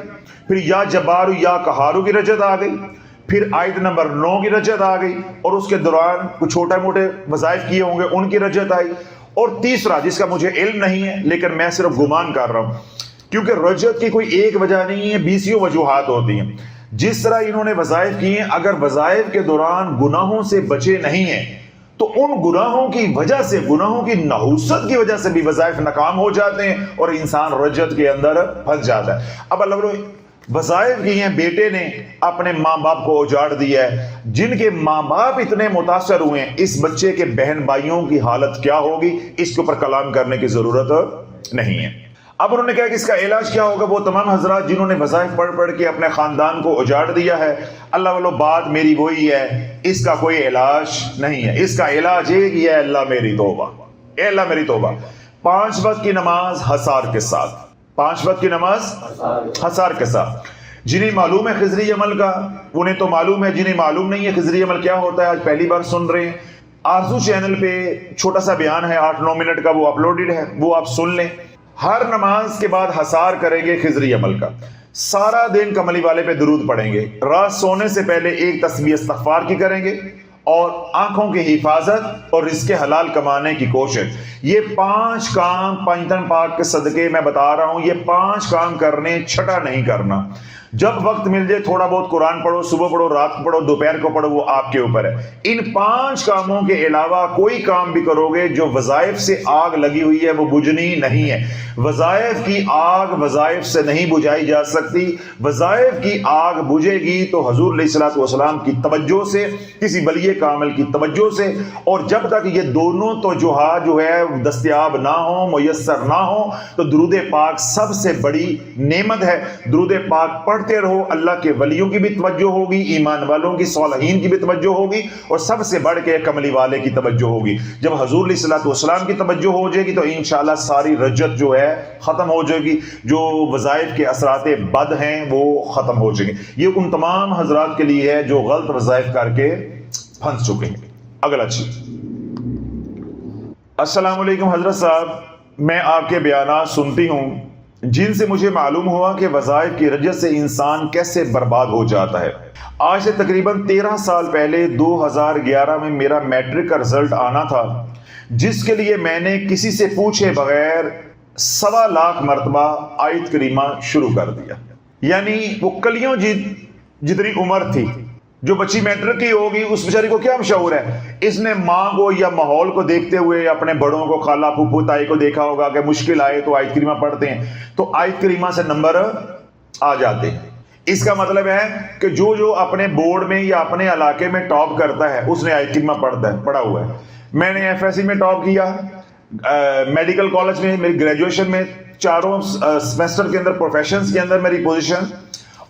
پھر یا جبارو یا قہارو کی رجت آ گئی، پھر آیت نمبر 9 کی رجت آ گئی، اور اس کے دوران کچھ چھوٹے موٹے وظائف کیے ہوں گے ان کی رجت آئی، اور تیسرا جس کا مجھے علم نہیں ہے لیکن میں صرف گمان کر رہا ہوں، کیونکہ رجت کی کوئی ایک وجہ نہیں ہے، 20 وجوہات ہوتی ہیں۔ جس طرح انہوں نے وظائف کیے، اگر وظائف کے دوران گناہوں سے بچے نہیں ہیں تو ان گناہوں کی وجہ سے، گناہوں کی نحوست کی وجہ سے بھی وظائف ناکام ہو جاتے ہیں اور انسان رجت کے اندر پھنس جاتا ہے۔ اب اللہ وظائف کی ہیں، بیٹے نے اپنے ماں باپ کو اجاڑ دیا ہے، جن کے ماں باپ اتنے متاثر ہوئے ہیں، اس بچے کے بہن بھائیوں کی حالت کیا ہوگی، اس کے اوپر کلام کرنے کی ضرورت نہیں ہے۔ اب انہوں نے کہا کہ اس کا علاج کیا ہوگا، وہ تمام حضرات جنہوں نے وظائف پڑھ پڑھ کے اپنے خاندان کو اجاڑ دیا ہے، اللہ والو بات میری وہی ہے، اس کا کوئی علاج نہیں ہے، اس کا علاج ایک ہی ہے، اللہ میری توبہ، اے اللہ میری توبہ۔ 5 وقت کی نماز حصار کے ساتھ، 5 وقت کی نماز حصار کے ساتھ۔ جنہیں معلوم ہے خضری عمل کا انہیں تو معلوم ہے، جنہیں معلوم نہیں ہے خضری عمل کیا ہوتا ہے آج پہلی بار سن رہے ہیں۔ آرزو چینل پہ چھوٹا سا بیان ہے 8-9 منٹ کا، وہ اپلوڈڈ ہے، وہ آپ سن لیں۔ ہر نماز کے بعد حصار کریں گے خضری عمل کا، سارا دن کملی والے پہ درود پڑھیں گے، رات سونے سے پہلے ایک تسبیح استغفار کی کریں گے، اور آنکھوں کی حفاظت اور رزق حلال کمانے کی کوشش۔ یہ 5 کام پنجتن پاک کے صدقے میں بتا رہا ہوں، یہ 5 کام کرنے، چھٹا نہیں کرنا۔ جب وقت مل جائے تھوڑا بہت قرآن پڑھو، صبح پڑھو، رات کو پڑھو، دوپہر کو پڑھو، وہ آپ کے اوپر ہے۔ ان 5 کاموں کے علاوہ کوئی کام بھی کرو گے جو وظائف سے آگ لگی ہوئی ہے وہ بجھنی نہیں ہے۔ وظائف کی آگ وظائف سے نہیں بجھائی جا سکتی، وظائف کی آگ بجھے گی تو حضور علیہ الصلوۃ والسلام کی توجہ سے، کسی ولی کامل کی توجہ سے، اور جب تک یہ دونوں توجہات جو ہے دستیاب نہ ہوں، میسر نہ ہوں، تو درود پاک سب سے بڑی نعمت ہے۔ درود پاک پڑھتے رہو، اللہ کے ولیوں کی بھی توجہ ہوگی، ایمان والوں کی، صالحین کی بھی توجہ ہوگی، اور سب سے بڑھ کے کملی والے کی توجہ ہوگی۔ جب حضور علیہ الصلوۃ والسلام کی توجہ ہو جائے گی تو انشاءاللہ ساری رجت جو ہے ختم ہو جائے گی، جو وظائف کے اثرات بد ہیں وہ ختم ہو جائیں گے۔ یہ ان تمام حضرات کے لیے ہے جو غلط وظائف کر کے پھنس چکے ہیں۔ اگلا چیز، السلام علیکم حضرت صاحب، میں آپ کے بیانات سنتی ہوں جن سے مجھے معلوم ہوا کہ وظائف کی رجت سے انسان کیسے برباد ہو جاتا ہے۔ آج سے تقریباً 13 سال پہلے 2011 میں میرا میٹرک کا رزلٹ آنا تھا، جس کے لیے میں نے کسی سے پوچھے بغیر 1.25 لاکھ مرتبہ آیت کریمہ شروع کر دیا۔ یعنی وہ کلیوں جتنی عمر تھی، جو بچی میٹرک کی ہوگی اس بیچاری کو کیا مشعور ہے، اس نے ماں کو یا ماحول کو دیکھتے ہوئے اپنے بڑوں کو، خالہ پھوپھو تائی کو دیکھا ہوگا کہ مشکل آئے تو آیت کریمہ پڑھتے ہیں، تو آیت کریمہ سے نمبر آ جاتے ہیں۔ اس کا مطلب ہے کہ جو اپنے بورڈ میں یا اپنے علاقے میں ٹاپ کرتا ہے اس نے آیت کریمہ پڑھا ہوا ہے۔ میں نے ایف ایس سی میں ٹاپ کیا، میڈیکل کالج میں میری گریجویشن میں 4 سیمسٹر کے اندر پروفیشنز کے اندر میری پوزیشن،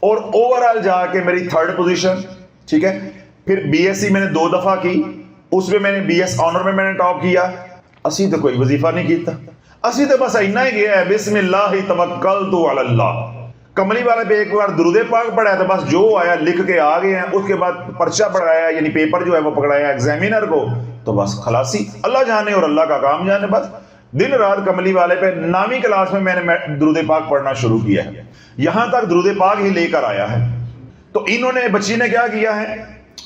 اور اوورآل جا کے میری 3rd پوزیشن، ٹھیک ہے۔ پھر بی ایس سی میں نے 2 دفعہ کی، اس میں نے بی ایس آنر میں نے ٹاپ کیا۔ اسی تو کوئی وظیفہ نہیں کیتا، اسی تو بس اینا ہی گیا ہے، بسم اللہ توکلت علی اللہ۔ کملی والے پہ ایک بار درود پاک پڑھا ہے تو بس جو آیا لکھ کے آ گئے ہیں، اس کے بعد پرچہ پڑھایا یعنی پیپر جو ہے وہ پکڑایا ایگزامینر کو، تو بس خلاصی، اللہ جانے اور اللہ کا کام جانے۔ بس دن رات کملی والے پہ نامی کلاس میں نے درود پاک پڑھنا شروع کیا ہے، یہاں تک درود پاک ہی لے کر آیا ہے۔ تو انہوں نے بچی نے کیا کیا ہے،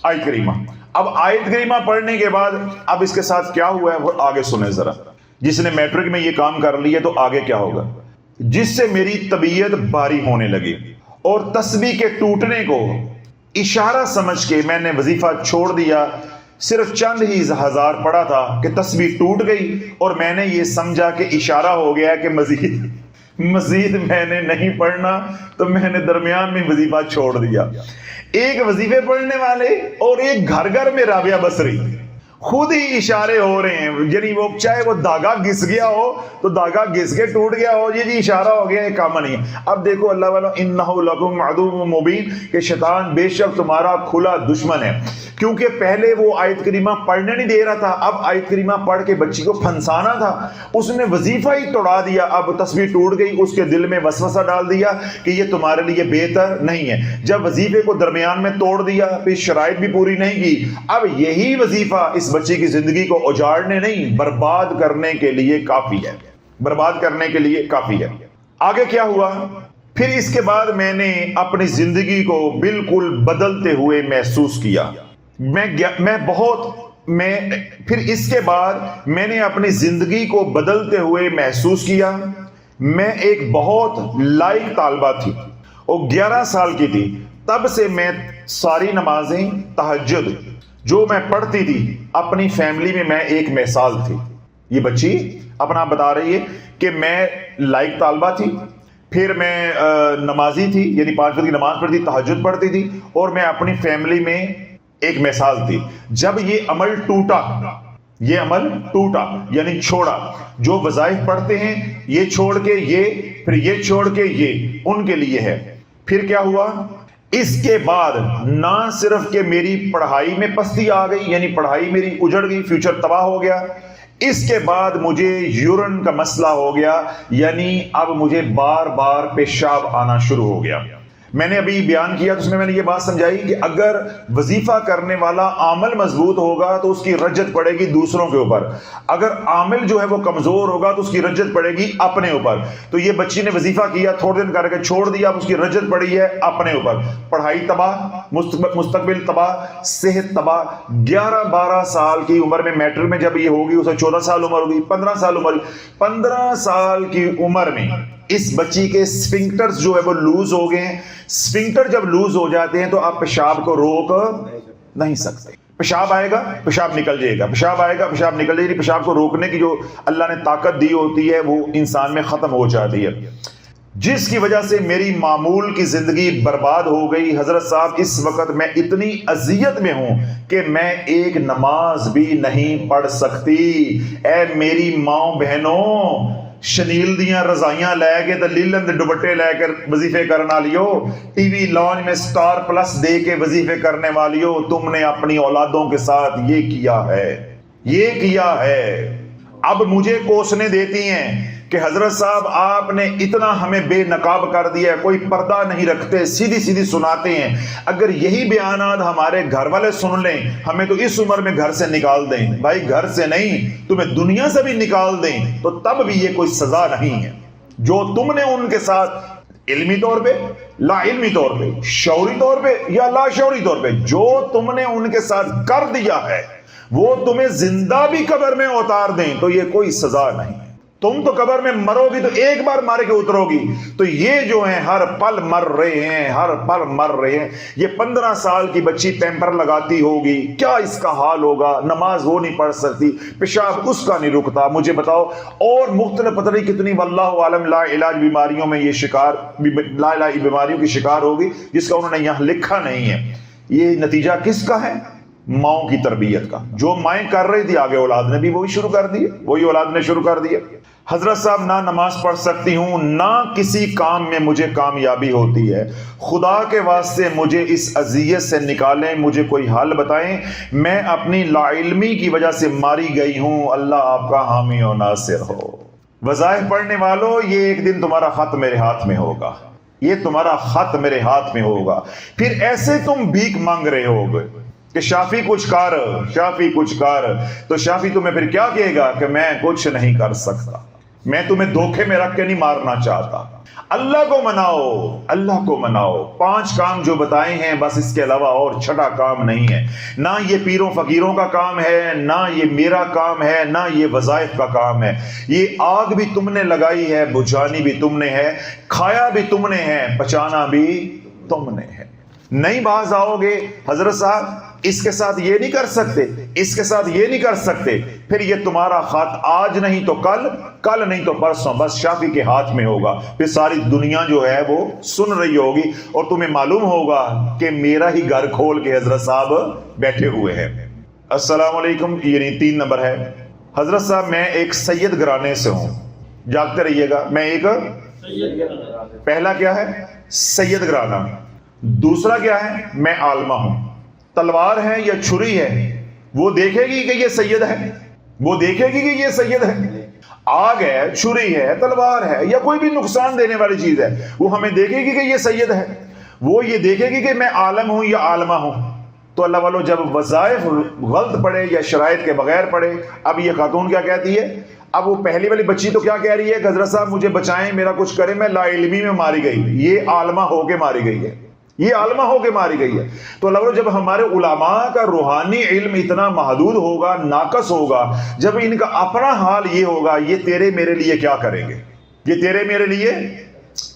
آیت کریمہ۔ اب آیت کریمہ پڑھنے کے بعد اب اس کے ساتھ کیا ہوا ہے وہ آگے سنیں ذرا۔ جس نے میٹرک میں یہ کام کر لیا تو آگے کیا ہوگا، جس سے میری طبیعت بھاری ہونے لگی اور تسبیح کے ٹوٹنے کو اشارہ سمجھ کے میں نے وظیفہ چھوڑ دیا۔ صرف چند ہی ہزار پڑھا تھا کہ تسبیح ٹوٹ گئی اور میں نے یہ سمجھا کہ اشارہ ہو گیا کہ مزید میں نے نہیں پڑھنا، تو میں نے درمیان میں وظیفہ چھوڑ دیا۔ ایک وظیفے پڑھنے والے اور ایک گھر گھر میں رابعہ بصری، خود ہی اشارے ہو رہے ہیں، یعنی وہ چاہے وہ دھاگا گھس گیا ہو تو دھاگا گھس کے ٹوٹ گیا ہو، یہ جی اشارہ ہو گیا، یہ کام نہیں ہے۔ اب دیکھو اللہ والا انہ لکم عدو مبین، کہ شیطان بے شک تمہارا کھلا دشمن ہے، کیونکہ پہلے وہ آیت کریمہ پڑھنے نہیں دے رہا تھا، اب آیت کریمہ پڑھ کے بچی کو پھنسانا تھا، اس نے وظیفہ ہی توڑا دیا۔ اب تسبیح ٹوٹ گئی، اس کے دل میں وسوسہ ڈال دیا کہ یہ تمہارے لیے بہتر نہیں ہے۔ جب وظیفے کو درمیان میں توڑ دیا، پھر شرائط بھی پوری نہیں کی، اب یہی وظیفہ اس بچی کی زندگی کو اجاڑنے نہیں، برباد کرنے کے لیے کافی ہے، برباد کرنے کے لیے کافی ہے۔ آگے کیا ہوا، پھر اس کے بعد میں نے اپنی زندگی کو بالکل بدلتے ہوئے محسوس کیا۔ پھر اس کے بعد میں نے اپنی زندگی کو بدلتے ہوئے محسوس کیا۔ میں ایک بہت لائق طالبہ تھی، وہ 11 سال کی تھی، تب سے میں ساری نمازیں تہجد جو میں پڑھتی تھی اپنی فیملی میں ایک مثال تھی۔ یہ بچی اپنا بتا رہی ہے کہ میں لائق طالبہ تھی، پھر میں نمازی تھی، یعنی 5 وقت کی نماز پڑھتی، تہجد پڑھتی تھی، اور میں اپنی فیملی میں ایک مثال تھی۔ جب یہ عمل ٹوٹا یعنی چھوڑا، جو وظائف پڑھتے ہیں یہ چھوڑ کے یہ، پھر یہ چھوڑ کے یہ، ان کے لیے ہے۔ پھر کیا ہوا، اس کے بعد نہ صرف کہ میری پڑھائی میں پستی آ گئی، یعنی پڑھائی میری اجڑ گئی، فیوچر تباہ ہو گیا، اس کے بعد مجھے یورین کا مسئلہ ہو گیا، یعنی اب مجھے بار بار پیشاب آنا شروع ہو گیا۔ میں نے ابھی بیان کیا تو اس میں نے یہ بات سمجھائی کہ اگر وظیفہ کرنے والا عامل مضبوط ہوگا تو اس کی رجت پڑے گی دوسروں کے اوپر، اگر عامل جو ہے وہ کمزور ہوگا تو اس کی رجت پڑے گی اپنے اوپر۔ تو یہ بچی نے وظیفہ کیا، تھوڑے دن کر کے چھوڑ دیا، اب اس کی رجت پڑی ہے اپنے اوپر، پڑھائی تباہ، مستقبل تباہ، صحت تباہ۔ 11-12 سال کی عمر میں، میٹرک میں جب یہ ہوگی اسے 14 سال عمر ہوگی، 15 سال عمر، 15 سال کی عمر میں اس بچی کے سفنکٹرز جو ہے وہ لوز ہو گئے ہیں۔ سفنکٹر جب لوز ہو جاتے ہیں تو آپ پیشاب کو روک نہیں سکتے، پیشاب آئے گا پیشاب نکل جائے گا، پیشاب آئے گا پیشاب نکل جائے گا۔ پیشاب کو روکنے کی جو اللہ نے طاقت دی ہوتی ہے وہ انسان میں ختم ہو جاتی ہے، جس کی وجہ سے میری معمول کی زندگی برباد ہو گئی۔ حضرت صاحب اس وقت میں اتنی اذیت میں ہوں کہ میں ایک نماز بھی نہیں پڑھ سکتی۔ اے میری ماں بہنوں، شنیل دیاں رضائیاں لے کے تو لیلن دے دوپٹے لے کر وظیفے کرنا لیو، ٹی وی لانچ میں سٹار پلس دے کے وظیفے کرنے والیو، تم نے اپنی اولادوں کے ساتھ یہ کیا ہے۔ اب مجھے کوسنے دیتی ہیں کہ حضرت صاحب آپ نے اتنا ہمیں بے نقاب کر دیا ہے، کوئی پردہ نہیں رکھتے، سیدھی سناتے ہیں۔ اگر یہی بیانات ہمارے گھر والے سن لیں، ہمیں تو اس عمر میں گھر سے نکال دیں۔ بھائی گھر سے نہیں، تمہیں دنیا سے بھی نکال دیں تو تب بھی یہ کوئی سزا نہیں ہے۔ جو تم نے ان کے ساتھ علمی طور پہ، لا علمی طور پہ، شعوری طور پہ یا لا شعوری طور پہ جو تم نے ان کے ساتھ کر دیا ہے، وہ تمہیں زندہ بھی قبر میں اتار دیں تو یہ کوئی سزا نہیں ہے۔ تم تو قبر میں مرو گی تو ایک بار مار کے اترو گی، تو یہ جو ہیں ہر پل مر رہے ہیں۔ یہ 15 سال کی بچی پیمپر لگاتی ہوگی، کیا اس کا حال ہوگا؟ نماز وہ نہیں پڑھ سکتی، پیشاب اس کا نہیں رکتا، مجھے بتاؤ۔ اور مختلف پتہ نہیں کتنی واللہ عالم لا علاج بیماریوں میں یہ لا علاج بیماریوں کی شکار ہوگی، جس کا انہوں نے یہاں لکھا نہیں ہے۔ یہ نتیجہ کس کا ہے؟ ماؤں کی تربیت کا۔ جو مائیں کر رہی تھی آگے اولاد نے بھی وہی شروع کر دی، وہی اولاد نے شروع کر دیا۔ حضرت صاحب نہ نماز پڑھ سکتی ہوں، نہ کسی کام میں مجھے کامیابی ہوتی ہے۔ خدا کے واسطے مجھے اس اذیت سے نکالیں، مجھے کوئی حل بتائیں۔ میں اپنی لا علمی کی وجہ سے ماری گئی ہوں، اللہ آپ کا حامی و ناصر ہو۔ وظائف پڑھنے والوں، یہ ایک دن تمہارا خط میرے ہاتھ میں ہوگا، یہ تمہارا خط میرے ہاتھ میں ہوگا. پھر ایسے تم بھیک مانگ رہے ہوگے کہ شافی کچھ کر، شافی کچھ کر، تو شافی تمہیں پھر کیا کہے گا کہ میں کچھ نہیں کر سکتا، میں تمہیں دھوکے میں رکھ کے نہیں مارنا چاہتا. اللہ کو مناؤ، اللہ کو مناؤ. 5 کام جو بتائے ہیں بس، اس کے علاوہ اور چھٹا کام نہیں ہے. نہ یہ پیروں فقیروں کا کام ہے، نہ یہ میرا کام ہے، نہ یہ وظائف کا کام ہے. یہ آگ بھی تم نے لگائی ہے، بجھانی بھی تم نے ہے، کھایا بھی تم نے ہے، بچانا بھی تم نے ہے. نہیں باز آؤ گے حضرت صاحب، اس کے ساتھ یہ نہیں کر سکتے، اس کے ساتھ یہ نہیں کر سکتے، پھر یہ تمہارا خط آج نہیں تو کل، کل نہیں تو پرسوں بس شافی کے ہاتھ میں ہوگا. پھر ساری دنیا جو ہے وہ سن رہی ہوگی اور تمہیں معلوم ہوگا کہ میرا ہی گھر کھول کے حضرت صاحب بیٹھے ہوئے ہیں. السلام علیکم. یعنی 3 نمبر ہے. حضرت صاحب میں ایک سید گھرانے سے ہوں، جاگتے رہیے گا. میں ایک پہلا کیا ہے؟ سید گھرانہ. دوسرا کیا ہے؟ میں عالمہ ہوں. تلوار ہے یا چھری ہے وہ دیکھے گی کہ یہ سید ہے، وہ دیکھے گی کہ یہ سید ہے. آگ ہے، چھری ہے، تلوار ہے یا کوئی بھی نقصان دینے والی چیز ہے، وہ ہمیں دیکھے گی کہ یہ سید ہے. وہ یہ دیکھے گی کہ میں عالم ہوں یا عالمہ ہوں. تو اللہ والو جب وظائف غلط پڑے یا شرائط کے بغیر پڑے، اب یہ خاتون کیا کہتی ہے؟ اب وہ پہلی والی بچی تو کیا کہہ رہی ہے کہ حضرت صاحب مجھے بچائیں، میرا کچھ کرے، میں لا علمی میں ماری گئی. یہ عالمہ ہو کے ماری گئی ہے، یہ عالمہ ہو کے ماری گئی ہے. تو اللہ جب ہمارے علماء کا روحانی علم اتنا محدود ہوگا، ناقص ہوگا، جب ان کا اپنا حال یہ ہوگا، یہ تیرے میرے لیے کیا کریں گے؟ یہ تیرے میرے لیے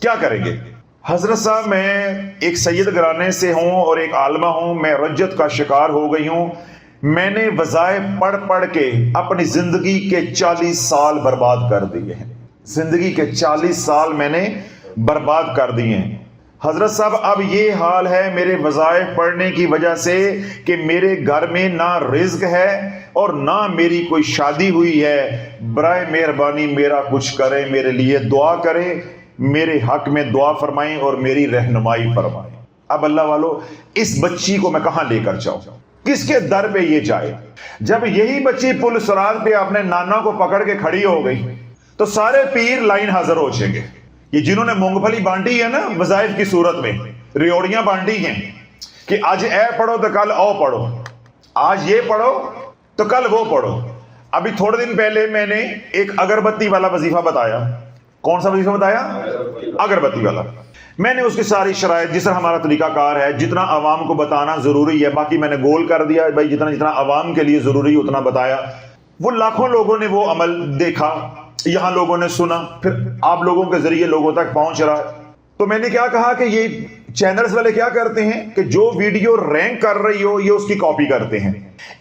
کیا کریں گے؟ حضرت صاحب میں ایک سید گھرانے سے ہوں اور ایک عالمہ ہوں. میں رجت کا شکار ہو گئی ہوں. میں نے وظائف پڑھ پڑھ کے اپنی زندگی کے 40 سال برباد کر دیے ہیں. زندگی کے 40 سال میں نے برباد کر دیے ہیں. حضرت صاحب اب یہ حال ہے میرے وظائف پڑھنے کی وجہ سے کہ میرے گھر میں نہ رزق ہے اور نہ میری کوئی شادی ہوئی ہے. برائے مہربانی میرا کچھ کریں، میرے لیے دعا کریں، میرے حق میں دعا فرمائیں اور میری رہنمائی فرمائیں. اب اللہ والو اس بچی کو میں کہاں لے کر جاؤں؟ کس کے در پہ یہ جائے؟ جب یہی بچی پل صراط پہ اپنے نانا کو پکڑ کے کھڑی ہو گئی تو سارے پیر لائن حاضر ہو جائیں گے. یہ جنہوں نے مونگ پھلی بانٹی ہے نا وظائف کی صورت میں، ریوڑیاں بانٹی ہیں کہ آج اے پڑھو تو کل او پڑھو، آج یہ پڑھو تو کل وہ پڑھو. ابھی تھوڑے دن پہلے میں نے ایک اگربتی والا وظیفہ بتایا. کون سا وظیفہ بتایا؟ اگربتی والا. میں نے اس کی ساری شرائط، جس طرح ہمارا طریقہ کار ہے، جتنا عوام کو بتانا ضروری ہے، باقی میں نے گول کر دیا بھائی جتنا جتنا عوام کے لیے ضروری اتنا بتایا. وہ لاکھوں لوگوں نے وہ عمل دیکھا، یہاں لوگوں نے سنا، پھر آپ لوگوں کے ذریعے لوگوں تک پہنچ رہا ہے. تو میں نے کیا کہا کہ یہ چینلز والے کیا کرتے ہیں کہ جو ویڈیو رینک کر رہی ہو یہ اس کی کاپی کرتے ہیں.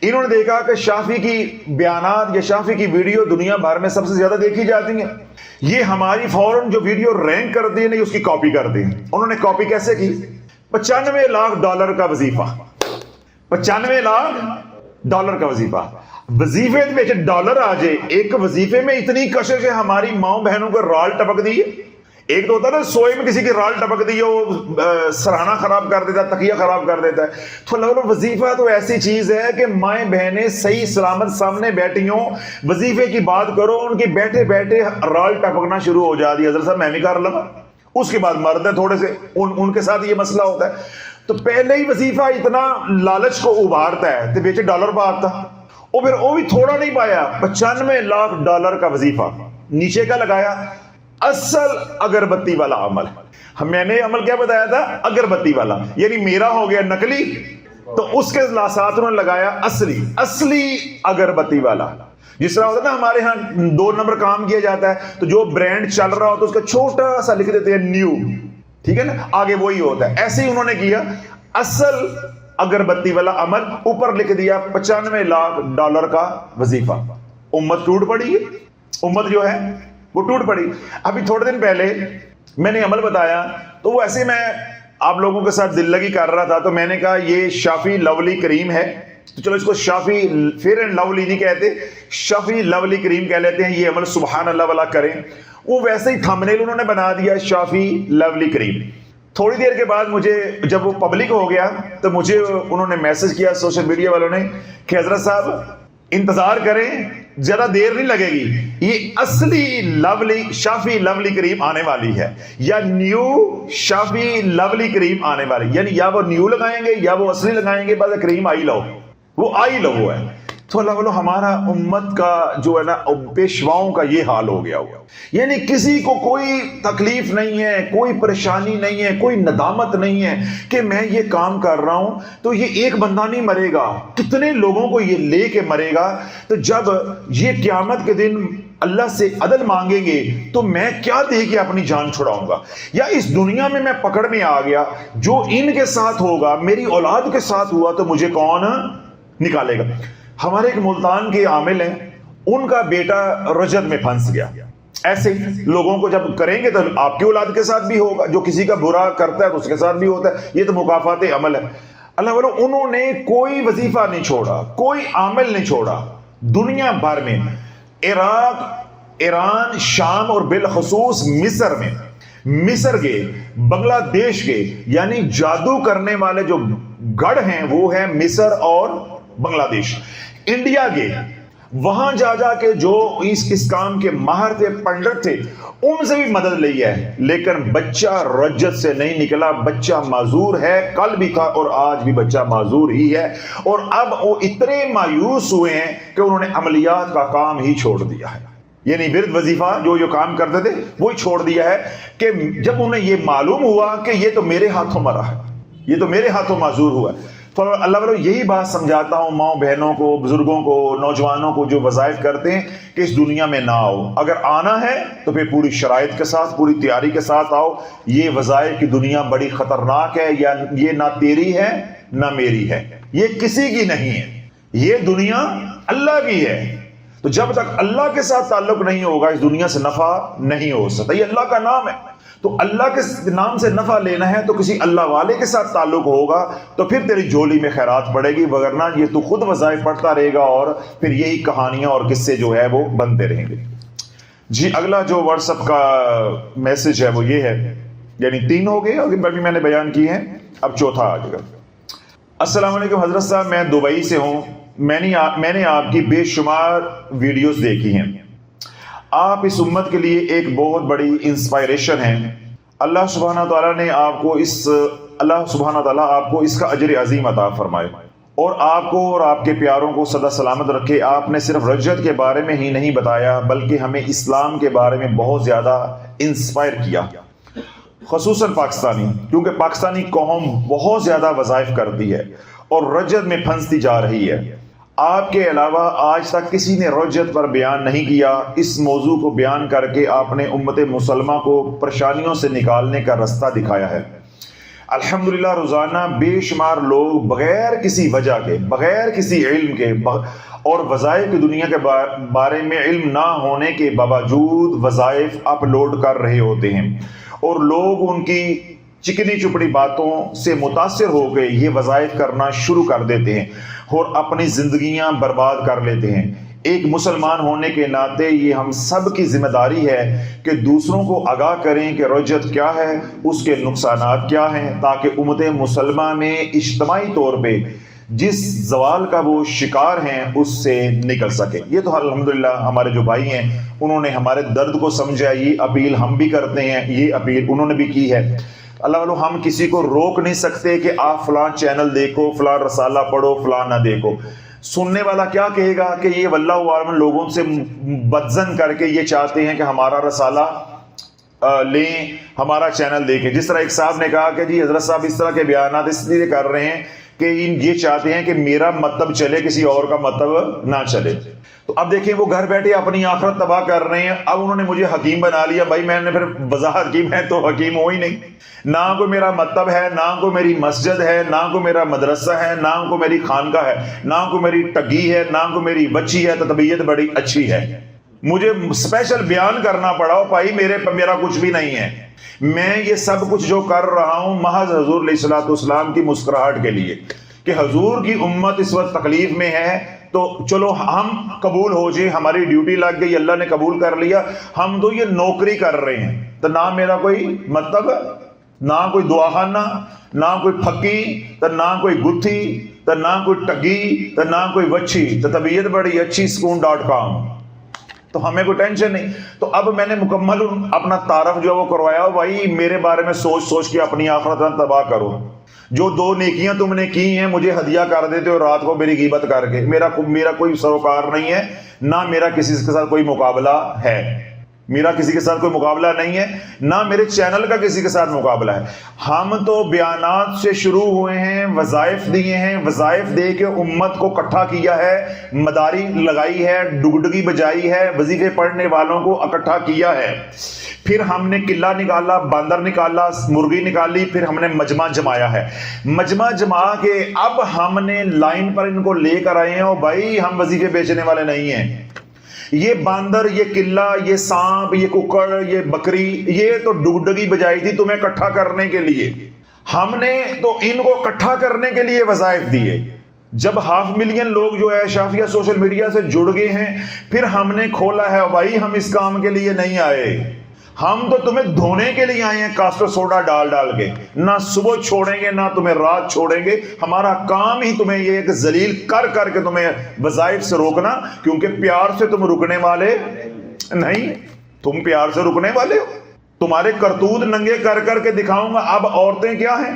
انہوں نے دیکھا کہ شافی کی بیانات یا شافی کی ویڈیو دنیا بھر میں سب سے زیادہ دیکھی جاتی ہیں، یہ ہماری فوراً جو ویڈیو رینک کرتی ہے اس کی کاپی کرتے ہیں. انہوں نے کاپی کیسے کی؟ 95 لاکھ ڈالر کا وظیفہ، 95 لاکھ ڈالر کا وظیفہ. وظیفے میں ڈالر آ جائے، ایک وظیفے میں اتنی کشش ہے. ہماری ماؤں بہنوں کو رال ٹپک دی ہے. ایک تو ہوتا ہے نا سوئے میں کسی کی رال ٹپک دی ہے، وہ سرہانہ خراب کر دیتا ہے، تکیہ خراب کر دیتا ہے. تو لوگوں وظیفہ تو ایسی چیز ہے کہ مائیں بہنیں صحیح سلامت سامنے بیٹھی ہوں، وظیفے کی بات کرو ان کی بیٹھے بیٹھے رال ٹپکنا شروع ہو جاتی ہے. حضرت صاحب میں بھی کر لوں. اس کے بعد مرد ہے تھوڑے سے، ان کے ساتھ یہ مسئلہ ہوتا ہے. تو پہلے ہی وظیفہ اتنا لالچ کو ابھارتا ہے تو بیچے ڈالر بات تھا. اور پھر وہ بھی تھوڑا نہیں پایا، 95 لاکھ ڈالر کا وظیفہ. نیچے کا لگایا اصل اگربتی والا عمل. میں نے عمل کیا بتایا تھا؟ اگربتی والا، یعنی میرا ہو گیا نقلی، تو اس کے ساتھ انہوں نے لگایا اصلی اگربتی والا. جس طرح ہوتا ہے نا ہمارے ہاں 2 نمبر کام کیا جاتا ہے تو جو برانڈ چل رہا ہوتا ہے اس کا چھوٹا سا لکھ دیتے ہیں نیو، ٹھیک ہے نا، آگے وہی ہوتا ہے. ایسے ہی انہوں نے کیا اصل اگربتی والا عمل، اوپر لکھ دیا 95 لاکھ ڈالر کا وظیفہ. امت ٹوٹ پڑی ہے، امت جو ہے وہ ٹوٹ پڑی. ابھی تھوڑے دن پہلے میں نے عمل بتایا تو وہ ایسے میں آپ لوگوں کے ساتھ دل لگی کر رہا تھا تو میں نے کہا یہ شافی لولی کریم ہے تو چلو اس کو شافی فیئر اینڈ لولی نہیں کہتے، شافی لولی کریم کہہ لیتے ہیں. یہ عمل سبحان اللہ والا کریں. وہ ویسے ہی تھمبنیل انہوں نے بنا دیا شافی لولی کریم. تھوڑی دیر کے بعد مجھے جب وہ پبلک ہو گیا تو مجھے انہوں نے میسج کیا سوشل میڈیا والوں نے کہ حضرت صاحب انتظار کریں زیادہ دیر نہیں لگے گی، یہ اصلی لولی شافی لولی کریم آنے والی ہے، یا نیو شافی لولی کریم آنے والی، یعنی یا وہ نیو لگائیں گے یا وہ اصلی لگائیں گے، بس کریم آئی لو، وہ آئی لو ہے۔ تو اللہ والو ہمارا امت کا جو ہے نا پیشواؤں کا یہ حال ہو گیا ہوا، یعنی کسی کو کوئی تکلیف نہیں ہے، کوئی پریشانی نہیں ہے، کوئی ندامت نہیں ہے کہ میں یہ کام کر رہا ہوں تو یہ ایک بندہ نہیں مرے گا، کتنے لوگوں کو یہ لے کے مرے گا۔ تو جب یہ قیامت کے دن اللہ سے عدل مانگیں گے تو میں کیا دے کے اپنی جان چھڑاؤں گا؟ یا اس دنیا میں پکڑ میں آ گیا، جو ان کے ساتھ ہوگا میری اولاد کے ساتھ ہوا تو مجھے کون نکالے گا؟ ہمارے ایک ملتان کے عامل ہیں، ان کا بیٹا رجت میں پھنس گیا۔ ایسے لوگوں کو جب کریں گے تو آپ کی اولاد کے ساتھ بھی ہوگا، جو کسی کا برا کرتا ہے تو اس کے ساتھ بھی ہوتا ہے، یہ تو مکافات عمل ہے۔ اللہ والو انہوں نے کوئی وظیفہ نہیں چھوڑا، کوئی عمل نہیں چھوڑا، دنیا بھر میں عراق، ایران، شام اور بالخصوص مصر میں، مصر کے، بنگلہ دیش کے، یعنی جادو کرنے والے جو گڑھ ہیں وہ ہیں مصر اور بنگلہ دیش، انڈیا کے، وہاں جا جا کے جو اس کام کے ماہر تھے، پنڈت تھے، ان سے بھی مدد لی ہے، لیکن بچہ رجت سے نہیں نکلا، بچہ معذور ہے، کل بھی تھا اور آج بھی بچہ معذور ہی ہے۔ اور اب وہ اتنے مایوس ہوئے ہیں کہ انہوں نے عملیات کا کام ہی چھوڑ دیا ہے، یعنی ورد وظیفہ جو کام کرتے تھے وہی چھوڑ دیا ہے، کہ جب انہیں یہ معلوم ہوا کہ یہ تو میرے ہاتھوں مرا ہے، یہ تو میرے ہاتھوں معذور ہوا ہے۔ تو اللہ والو یہی بات سمجھاتا ہوں ماؤں بہنوں کو، بزرگوں کو، نوجوانوں کو جو وظائف کرتے ہیں کہ اس دنیا میں نہ آؤ، اگر آنا ہے تو پھر پوری شرائط کے ساتھ، پوری تیاری کے ساتھ آؤ۔ یہ وظائف کی دنیا بڑی خطرناک ہے، یا یہ نہ تیری ہے نہ میری ہے، یہ کسی کی نہیں ہے، یہ دنیا اللہ کی ہے۔ تو جب تک اللہ کے ساتھ تعلق نہیں ہوگا اس دنیا سے نفع نہیں ہو سکتا، یہ اللہ کا نام ہے۔ تو اللہ کے نام سے نفع لینا ہے تو کسی اللہ والے کے ساتھ تعلق ہوگا تو پھر تیری جھولی میں خیرات پڑے گی، وگرنہ یہ تو خود وظائف پڑھتا رہے گا اور پھر یہی کہانیاں اور قصے جو ہے وہ بنتے رہیں گے۔ جی اگلا جو واٹس ایپ کا میسج ہے وہ یہ ہے، یعنی 3 ہو گئے، ابھی میں نے بیان کی ہیں، اب چوتھا آ جائے گا۔ السلام علیکم حضرت صاحب، میں دبئی سے ہوں، میں نے آپ کی بے شمار ویڈیوز دیکھی ہیں، آپ اس امت کے لیے ایک بہت بڑی انسپائریشن ہیں۔ اللہ سبحانہ تعالیٰ نے آپ کو اس کا اجر عظیم عطا فرمائے، اور آپ کو اور آپ کے پیاروں کو سدا سلامت رکھے۔ آپ نے صرف رجت کے بارے میں ہی نہیں بتایا بلکہ ہمیں اسلام کے بارے میں بہت زیادہ انسپائر کیا، خصوصاً پاکستانی، کیونکہ پاکستانی قوم بہت زیادہ وظائف کرتی ہے اور رجت میں پھنستی جا رہی ہے۔ آپ کے علاوہ آج تک کسی نے رجت پر بیان نہیں کیا۔ اس موضوع کو بیان کر کے آپ نے امت مسلمہ کو پریشانیوں سے نکالنے کا رستہ دکھایا ہے۔ الحمدللہ روزانہ بے شمار لوگ بغیر کسی وجہ کے، بغیر کسی علم کے اور وظائف کی دنیا کے بارے میں علم نہ ہونے کے باوجود وظائف اپلوڈ کر رہے ہوتے ہیں، اور لوگ ان کی چکنی چپڑی باتوں سے متاثر ہو گئے یہ وظائف کرنا شروع کر دیتے ہیں اور اپنی زندگیاں برباد کر لیتے ہیں۔ ایک مسلمان ہونے کے ناطے یہ ہم سب کی ذمہ داری ہے کہ دوسروں کو آگاہ کریں کہ رجت کیا ہے، اس کے نقصانات کیا ہیں، تاکہ امت مسلمہ میں اجتماعی طور پہ جس زوال کا وہ شکار ہیں اس سے نکل سکے۔ یہ تو الحمدللہ ہمارے جو بھائی ہیں انہوں نے ہمارے درد کو سمجھا، یہ اپیل ہم بھی کرتے ہیں، یہ اپیل انہوں نے بھی کی ہے۔ اللہ والو ہم کسی کو روک نہیں سکتے کہ آپ فلاں چینل دیکھو، فلاں رسالہ پڑھو، فلاں نہ دیکھو۔ سننے والا کیا کہے گا کہ یہ واللہ عالم لوگوں سے بدزن کر کے یہ چاہتے ہیں کہ ہمارا رسالہ لیں، ہمارا چینل دیکھیں۔ جس طرح ایک صاحب نے کہا کہ جی حضرت صاحب اس طرح کے بیانات اس لیے کر رہے ہیں کہ یہ چاہتے ہیں کہ میرا مطلب چلے، کسی اور کا مطلب نہ چلے۔ تو اب دیکھیں وہ گھر بیٹھے اپنی آخرت تباہ کر رہے ہیں۔ اب انہوں نے مجھے حکیم بنا لیا، بھائی میں نے پھر وضاحت کی میں تو حکیم ہوں ہی نہیں، نہ کوئی میرا مطلب ہے، نہ کوئی میری مسجد ہے، نہ کوئی میرا مدرسہ ہے، نہ کوئی میری خانقاہ ہے، نہ کوئی میری ٹگی ہے، نہ کوئی میری بچی ہے، تو طبیعت بڑی اچھی ہے۔ مجھے اسپیشل بیان کرنا پڑا بھائی میرا کچھ بھی نہیں ہے، میں یہ سب کچھ جو کر رہا ہوں محض حضور علیہ الصلوۃ والسلام کی مسکراہٹ کے لیے، کہ حضور کی امت اس وقت تکلیف میں ہے تو چلو ہم قبول ہو جائیں، ہماری ڈیوٹی لگ گئی، اللہ نے قبول کر لیا، ہم تو یہ نوکری کر رہے ہیں، تو نہ میرا کوئی مطلب نہ کوئی دعاخانہ، نہ کوئی پھکی، تو نہ کوئی گتھی، تو نہ کوئی ٹگی، تو نہ کوئی وچھی، تو طبیعت بڑی اچھی سکون.com، تو ہمیں کوئی ٹینشن نہیں۔ تو اب میں نے مکمل اپنا تعارف جو ہے وہ کروایا، بھائی میرے بارے میں سوچ سوچ کے اپنی آخرت نہ تباہ کرو، جو 2 نیکیاں تم نے کی ہیں مجھے ہدیہ کر دیتے ہو رات کو میری غیبت کر کے، میرا کوئی سروکار نہیں ہے، نہ میرا کسی کے ساتھ کوئی مقابلہ ہے، میرا کسی کے ساتھ کوئی مقابلہ نہیں ہے، نہ میرے چینل کا کسی کے ساتھ مقابلہ ہے۔ ہم تو بیانات سے شروع ہوئے ہیں، وظائف دیے ہیں، وظائف دے کے امت کو اکٹھا کیا ہے، مداری لگائی ہے، ڈگڈگی بجائی ہے، وظیفے پڑھنے والوں کو اکٹھا کیا ہے، پھر ہم نے قلعہ نکالا، باندر نکالا، مرغی نکالی، پھر ہم نے مجمع جمایا ہے، مجمع جما کے اب ہم نے لائن پر ان کو لے کر آئے ہیں، اور بھائی ہم وظیفے بیچنے والے نہیں ہیں، یہ باندر، یہ قلعہ، یہ سانپ، یہ ککڑ، یہ بکری، یہ تو ڈگڈگی بجائی تھی تمہیں اکٹھا کرنے کے لیے، ہم نے تو ان کو اکٹھا کرنے کے لیے وظائف دیے۔ جب 500 ملین لوگ جو ہے شافیہ سوشل میڈیا سے جڑ گئے ہیں، پھر ہم نے کھولا ہے، بھائی ہم اس کام کے لیے نہیں آئے، ہم تو تمہیں دھونے کے لیے آئے ہیں، کاسٹر سوڈا ڈال ڈال کے، نہ صبح چھوڑیں گے نہ تمہیں رات چھوڑیں گے، ہمارا کام ہی تمہیں یہ ایک ذلیل کر کر کے تمہیں وظائف سے روکنا، کیونکہ پیار سے تم رکنے والے نہیں، تم پیار سے رکنے والے ہو، تمہارے کرتوت ننگے کر کر کے دکھاؤں گا۔ اب عورتیں کیا ہیں،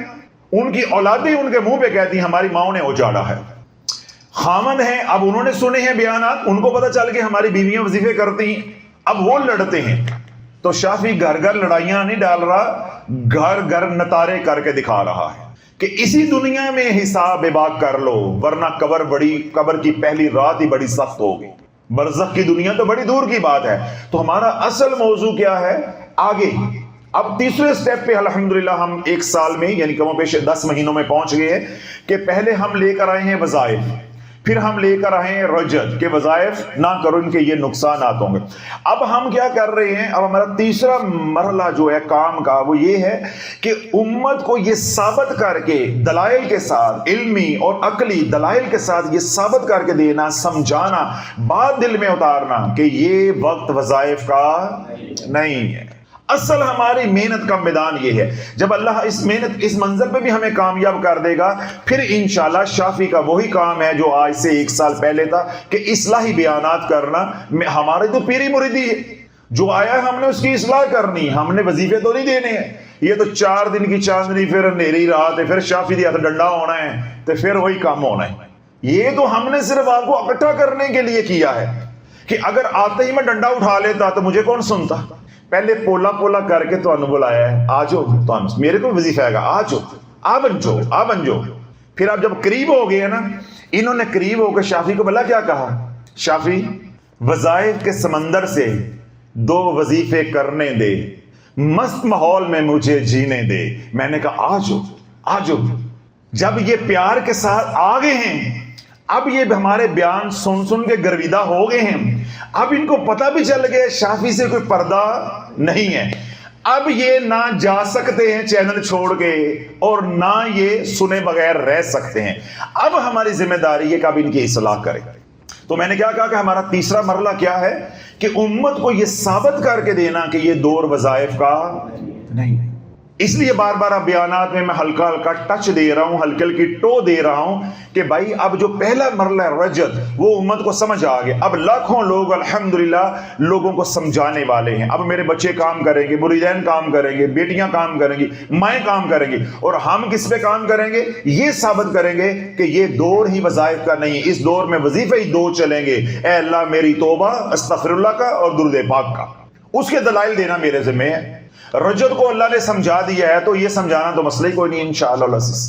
ان کی اولادیں ان کے منہ پہ کہتی ہیں ہماری ماؤں نے اجاڑا ہے، خامد ہیں، اب انہوں نے سنے ہیں بیانات، ان کو پتہ چل کے ہماری بیویاں وظیفے کرتی ہیں، اب وہ لڑتے ہیں۔ تو شافی گھر گھر لڑائیاں نہیں ڈال رہا، گھر گھر نتارے کر کے دکھا رہا ہے کہ اسی دنیا میں حساب باق کر لو، ورنہ قبر کی پہلی رات ہی بڑی سخت ہوگی، برزخ کی دنیا تو بڑی دور کی بات ہے۔ تو ہمارا اصل موضوع کیا ہے آگے؟ اب تیسرے سٹیپ پہ الحمدللہ ہم 1 سال میں یعنی کم و بیش 10 مہینوں میں پہنچ گئے ہیں کہ پہلے ہم لے کر آئے ہیں وظائف، پھر ہم لے کر آئے ہیں رجت کے وظائف نہ کرو، ان کے یہ نقصانات ہوں گے۔ اب ہم کیا کر رہے ہیں، اب ہمارا تیسرا مرحلہ جو ہے کام کا وہ یہ ہے کہ امت کو یہ ثابت کر کے دلائل کے ساتھ، علمی اور عقلی دلائل کے ساتھ یہ ثابت کر کے دینا، سمجھانا، بات دل میں اتارنا کہ یہ وقت وظائف کا نہیں ہے۔ اصل ہماری محنت کا میدان یہ ہے، جب اللہ اس منظر پہ بھی ہمیں کامیاب کر دے گا، پھر انشاءاللہ شافی کا وہی کام ہے جو آج سے 1 سال پہلے تھا کہ اصلاحی بیانات کرنا۔ ہمارے تو پیری مریدی ہے، جو آیا ہے ہم نے اس کی اصلاح کرنی، ہم نے وظیفے تو نہیں دینے ہیں، یہ تو 4 دن کی چاندنی پھر اندھیری رات ہے، پھر شافی دیا تو ڈنڈا ہونا ہے، تو پھر وہی کام ہونا ہے۔ یہ تو ہم نے صرف آپ کو اکٹھا کرنے کے لیے کیا ہے کہ اگر آتے ہی میں ڈنڈا اٹھا لیتا تو مجھے کون سنتا؟ پہلے پولا پولا کر کے تو بلایا ہے، آجو میرے کو وظیفہ ہے گا، آجو آ بن جو۔ پھر آپ جب قریب ہو گئے نا، انہوں نے قریب ہو کے شافی کو بلا کیا کہا، شافی وظائف کے سمندر سے 2 وظیفے کرنے دے، مست ماحول میں مجھے جینے دے۔ میں نے کہا آجو۔ جب یہ پیار کے ساتھ آ گئے ہیں، اب یہ ہمارے بیان سن کے گرویدہ ہو گئے ہیں، اب ان کو پتہ بھی چل گیا شافی سے کوئی پردہ نہیں ہے، اب یہ نہ جا سکتے ہیں چینل چھوڑ کے اور نہ یہ سنے بغیر رہ سکتے ہیں۔ اب ہماری ذمہ داری ہے کہ اب ان کی اصلاح کریں۔ تو میں نے کیا کہا کہ ہمارا تیسرا مرحلہ کیا ہے کہ امت کو یہ ثابت کر کے دینا کہ یہ دور وظائف کا نہیں۔ اس لیے بار بار اب بیانات میں ہلکا ہلکا ٹچ دے رہا ہوں، ہلکی ہلکی ٹو دے رہا ہوں کہ بھائی اب جو پہلا مرحلہ ہے رجت، وہ امت کو سمجھ آ گیا۔ اب لاکھوں لوگ الحمدللہ لوگوں کو سمجھانے والے ہیں۔ اب میرے بچے کام کریں گے، مریدین کام کریں گے، بیٹیاں کام کریں گی، مائیں کام کریں گی، اور ہم کس پہ کام کریں گے؟ یہ ثابت کریں گے کہ یہ دور ہی وظائف کا نہیں، اس دور میں وظیفے ہی 2 چلیں گے، اے اللہ میری توبہ، استغفر اللہ کا اور درود پاک کا، اس کے دلائل دینا میرے ذمہ ہے۔ رجت کو اللہ نے سمجھا دیا ہے تو یہ سمجھانا تو مسئلہ ہی کوئی نہیں انشاءاللہ العزیز،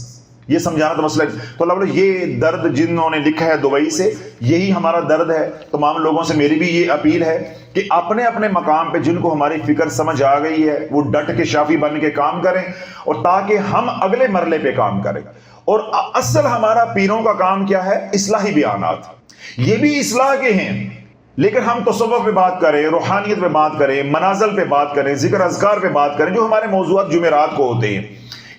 یہ سمجھانا تو مسئلہ تو اللہ بولے یہ درد جنہوں نے لکھا ہے دبئی سے، یہی ہمارا درد ہے۔ تمام لوگوں سے میری بھی یہ اپیل ہے کہ اپنے اپنے مقام پہ جن کو ہماری فکر سمجھ آ گئی ہے وہ ڈٹ کے شافی بن کے کام کریں، اور تاکہ ہم اگلے مرحلے پہ کام کریں۔ اور اصل ہمارا پیروں کا کام کیا ہے؟ اصلاحی بیانات، یہ بھی اصلاح کے ہیں، لیکن ہم تصوف پہ بات کریں، روحانیت پہ بات کریں، منازل پہ بات کریں، ذکر اذکار پہ بات کریں، جو ہمارے موضوعات جمعرات کو ہوتے ہیں،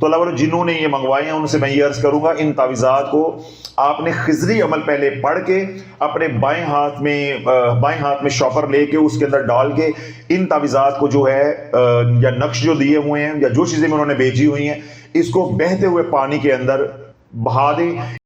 تو اللہ والوں جنہوں نے یہ منگوائے ہیں ان سے میں یہ عرض کروں گا ان تعویذات کو آپ نے خضری عمل پہلے پڑھ کے اپنے بائیں ہاتھ میں شاپر لے کے اس کے اندر ڈال کے ان تعویذات کو جو ہے یا نقش جو دیے ہوئے ہیں یا جو چیزیں انہوں نے بھیجی ہوئی ہیں اس کو بہتے ہوئے پانی کے اندر بہا دیں.